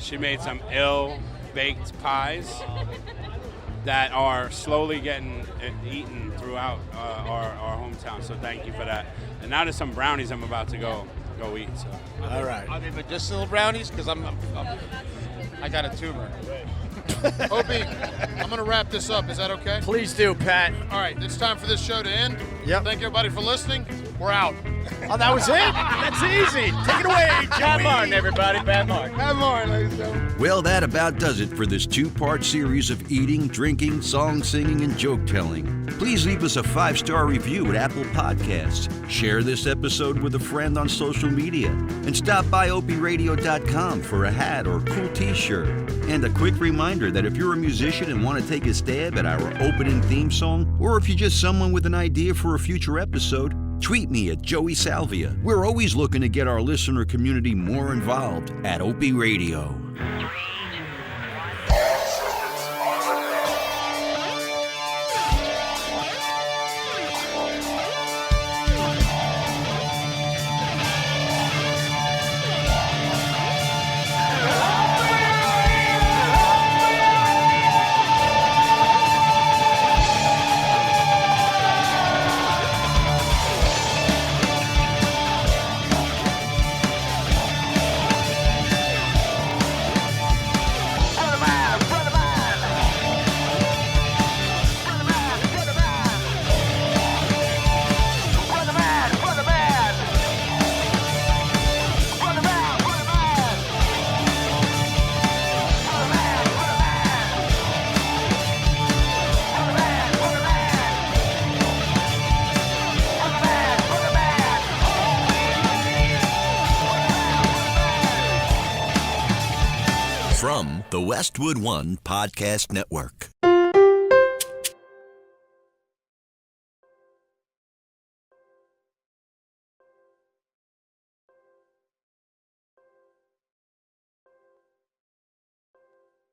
she made some ill-baked pies that are slowly getting eaten throughout our hometown. So thank you for that. And now there's some brownies I'm about to go eat. So. All right. Are they medicinal brownies? Because I got a tumor. Opie, I'm going to wrap this up. Is that okay? Please do, Pat. All right, it's time for this show to end. Yep. Thank everybody for listening. We're out. Oh, that was it? That's easy. Take it away, Pat Martin, everybody. Pat Martin. Pat Martin, ladies and gentlemen. Well, that about does it for this two-part series of eating, drinking, song singing, and joke telling. Please leave us a 5-star review at Apple Podcasts. Share this episode with a friend on social media. And stop by OpieRadio.com for a hat or cool t-shirt. And a quick reminder that if you're a musician and want to take a stab at our opening theme song, or if you're just someone with an idea for a future episode, tweet me at Joey Salvia. We're always looking to get our listener community more involved at Opie Radio. From the Westwood One Podcast Network.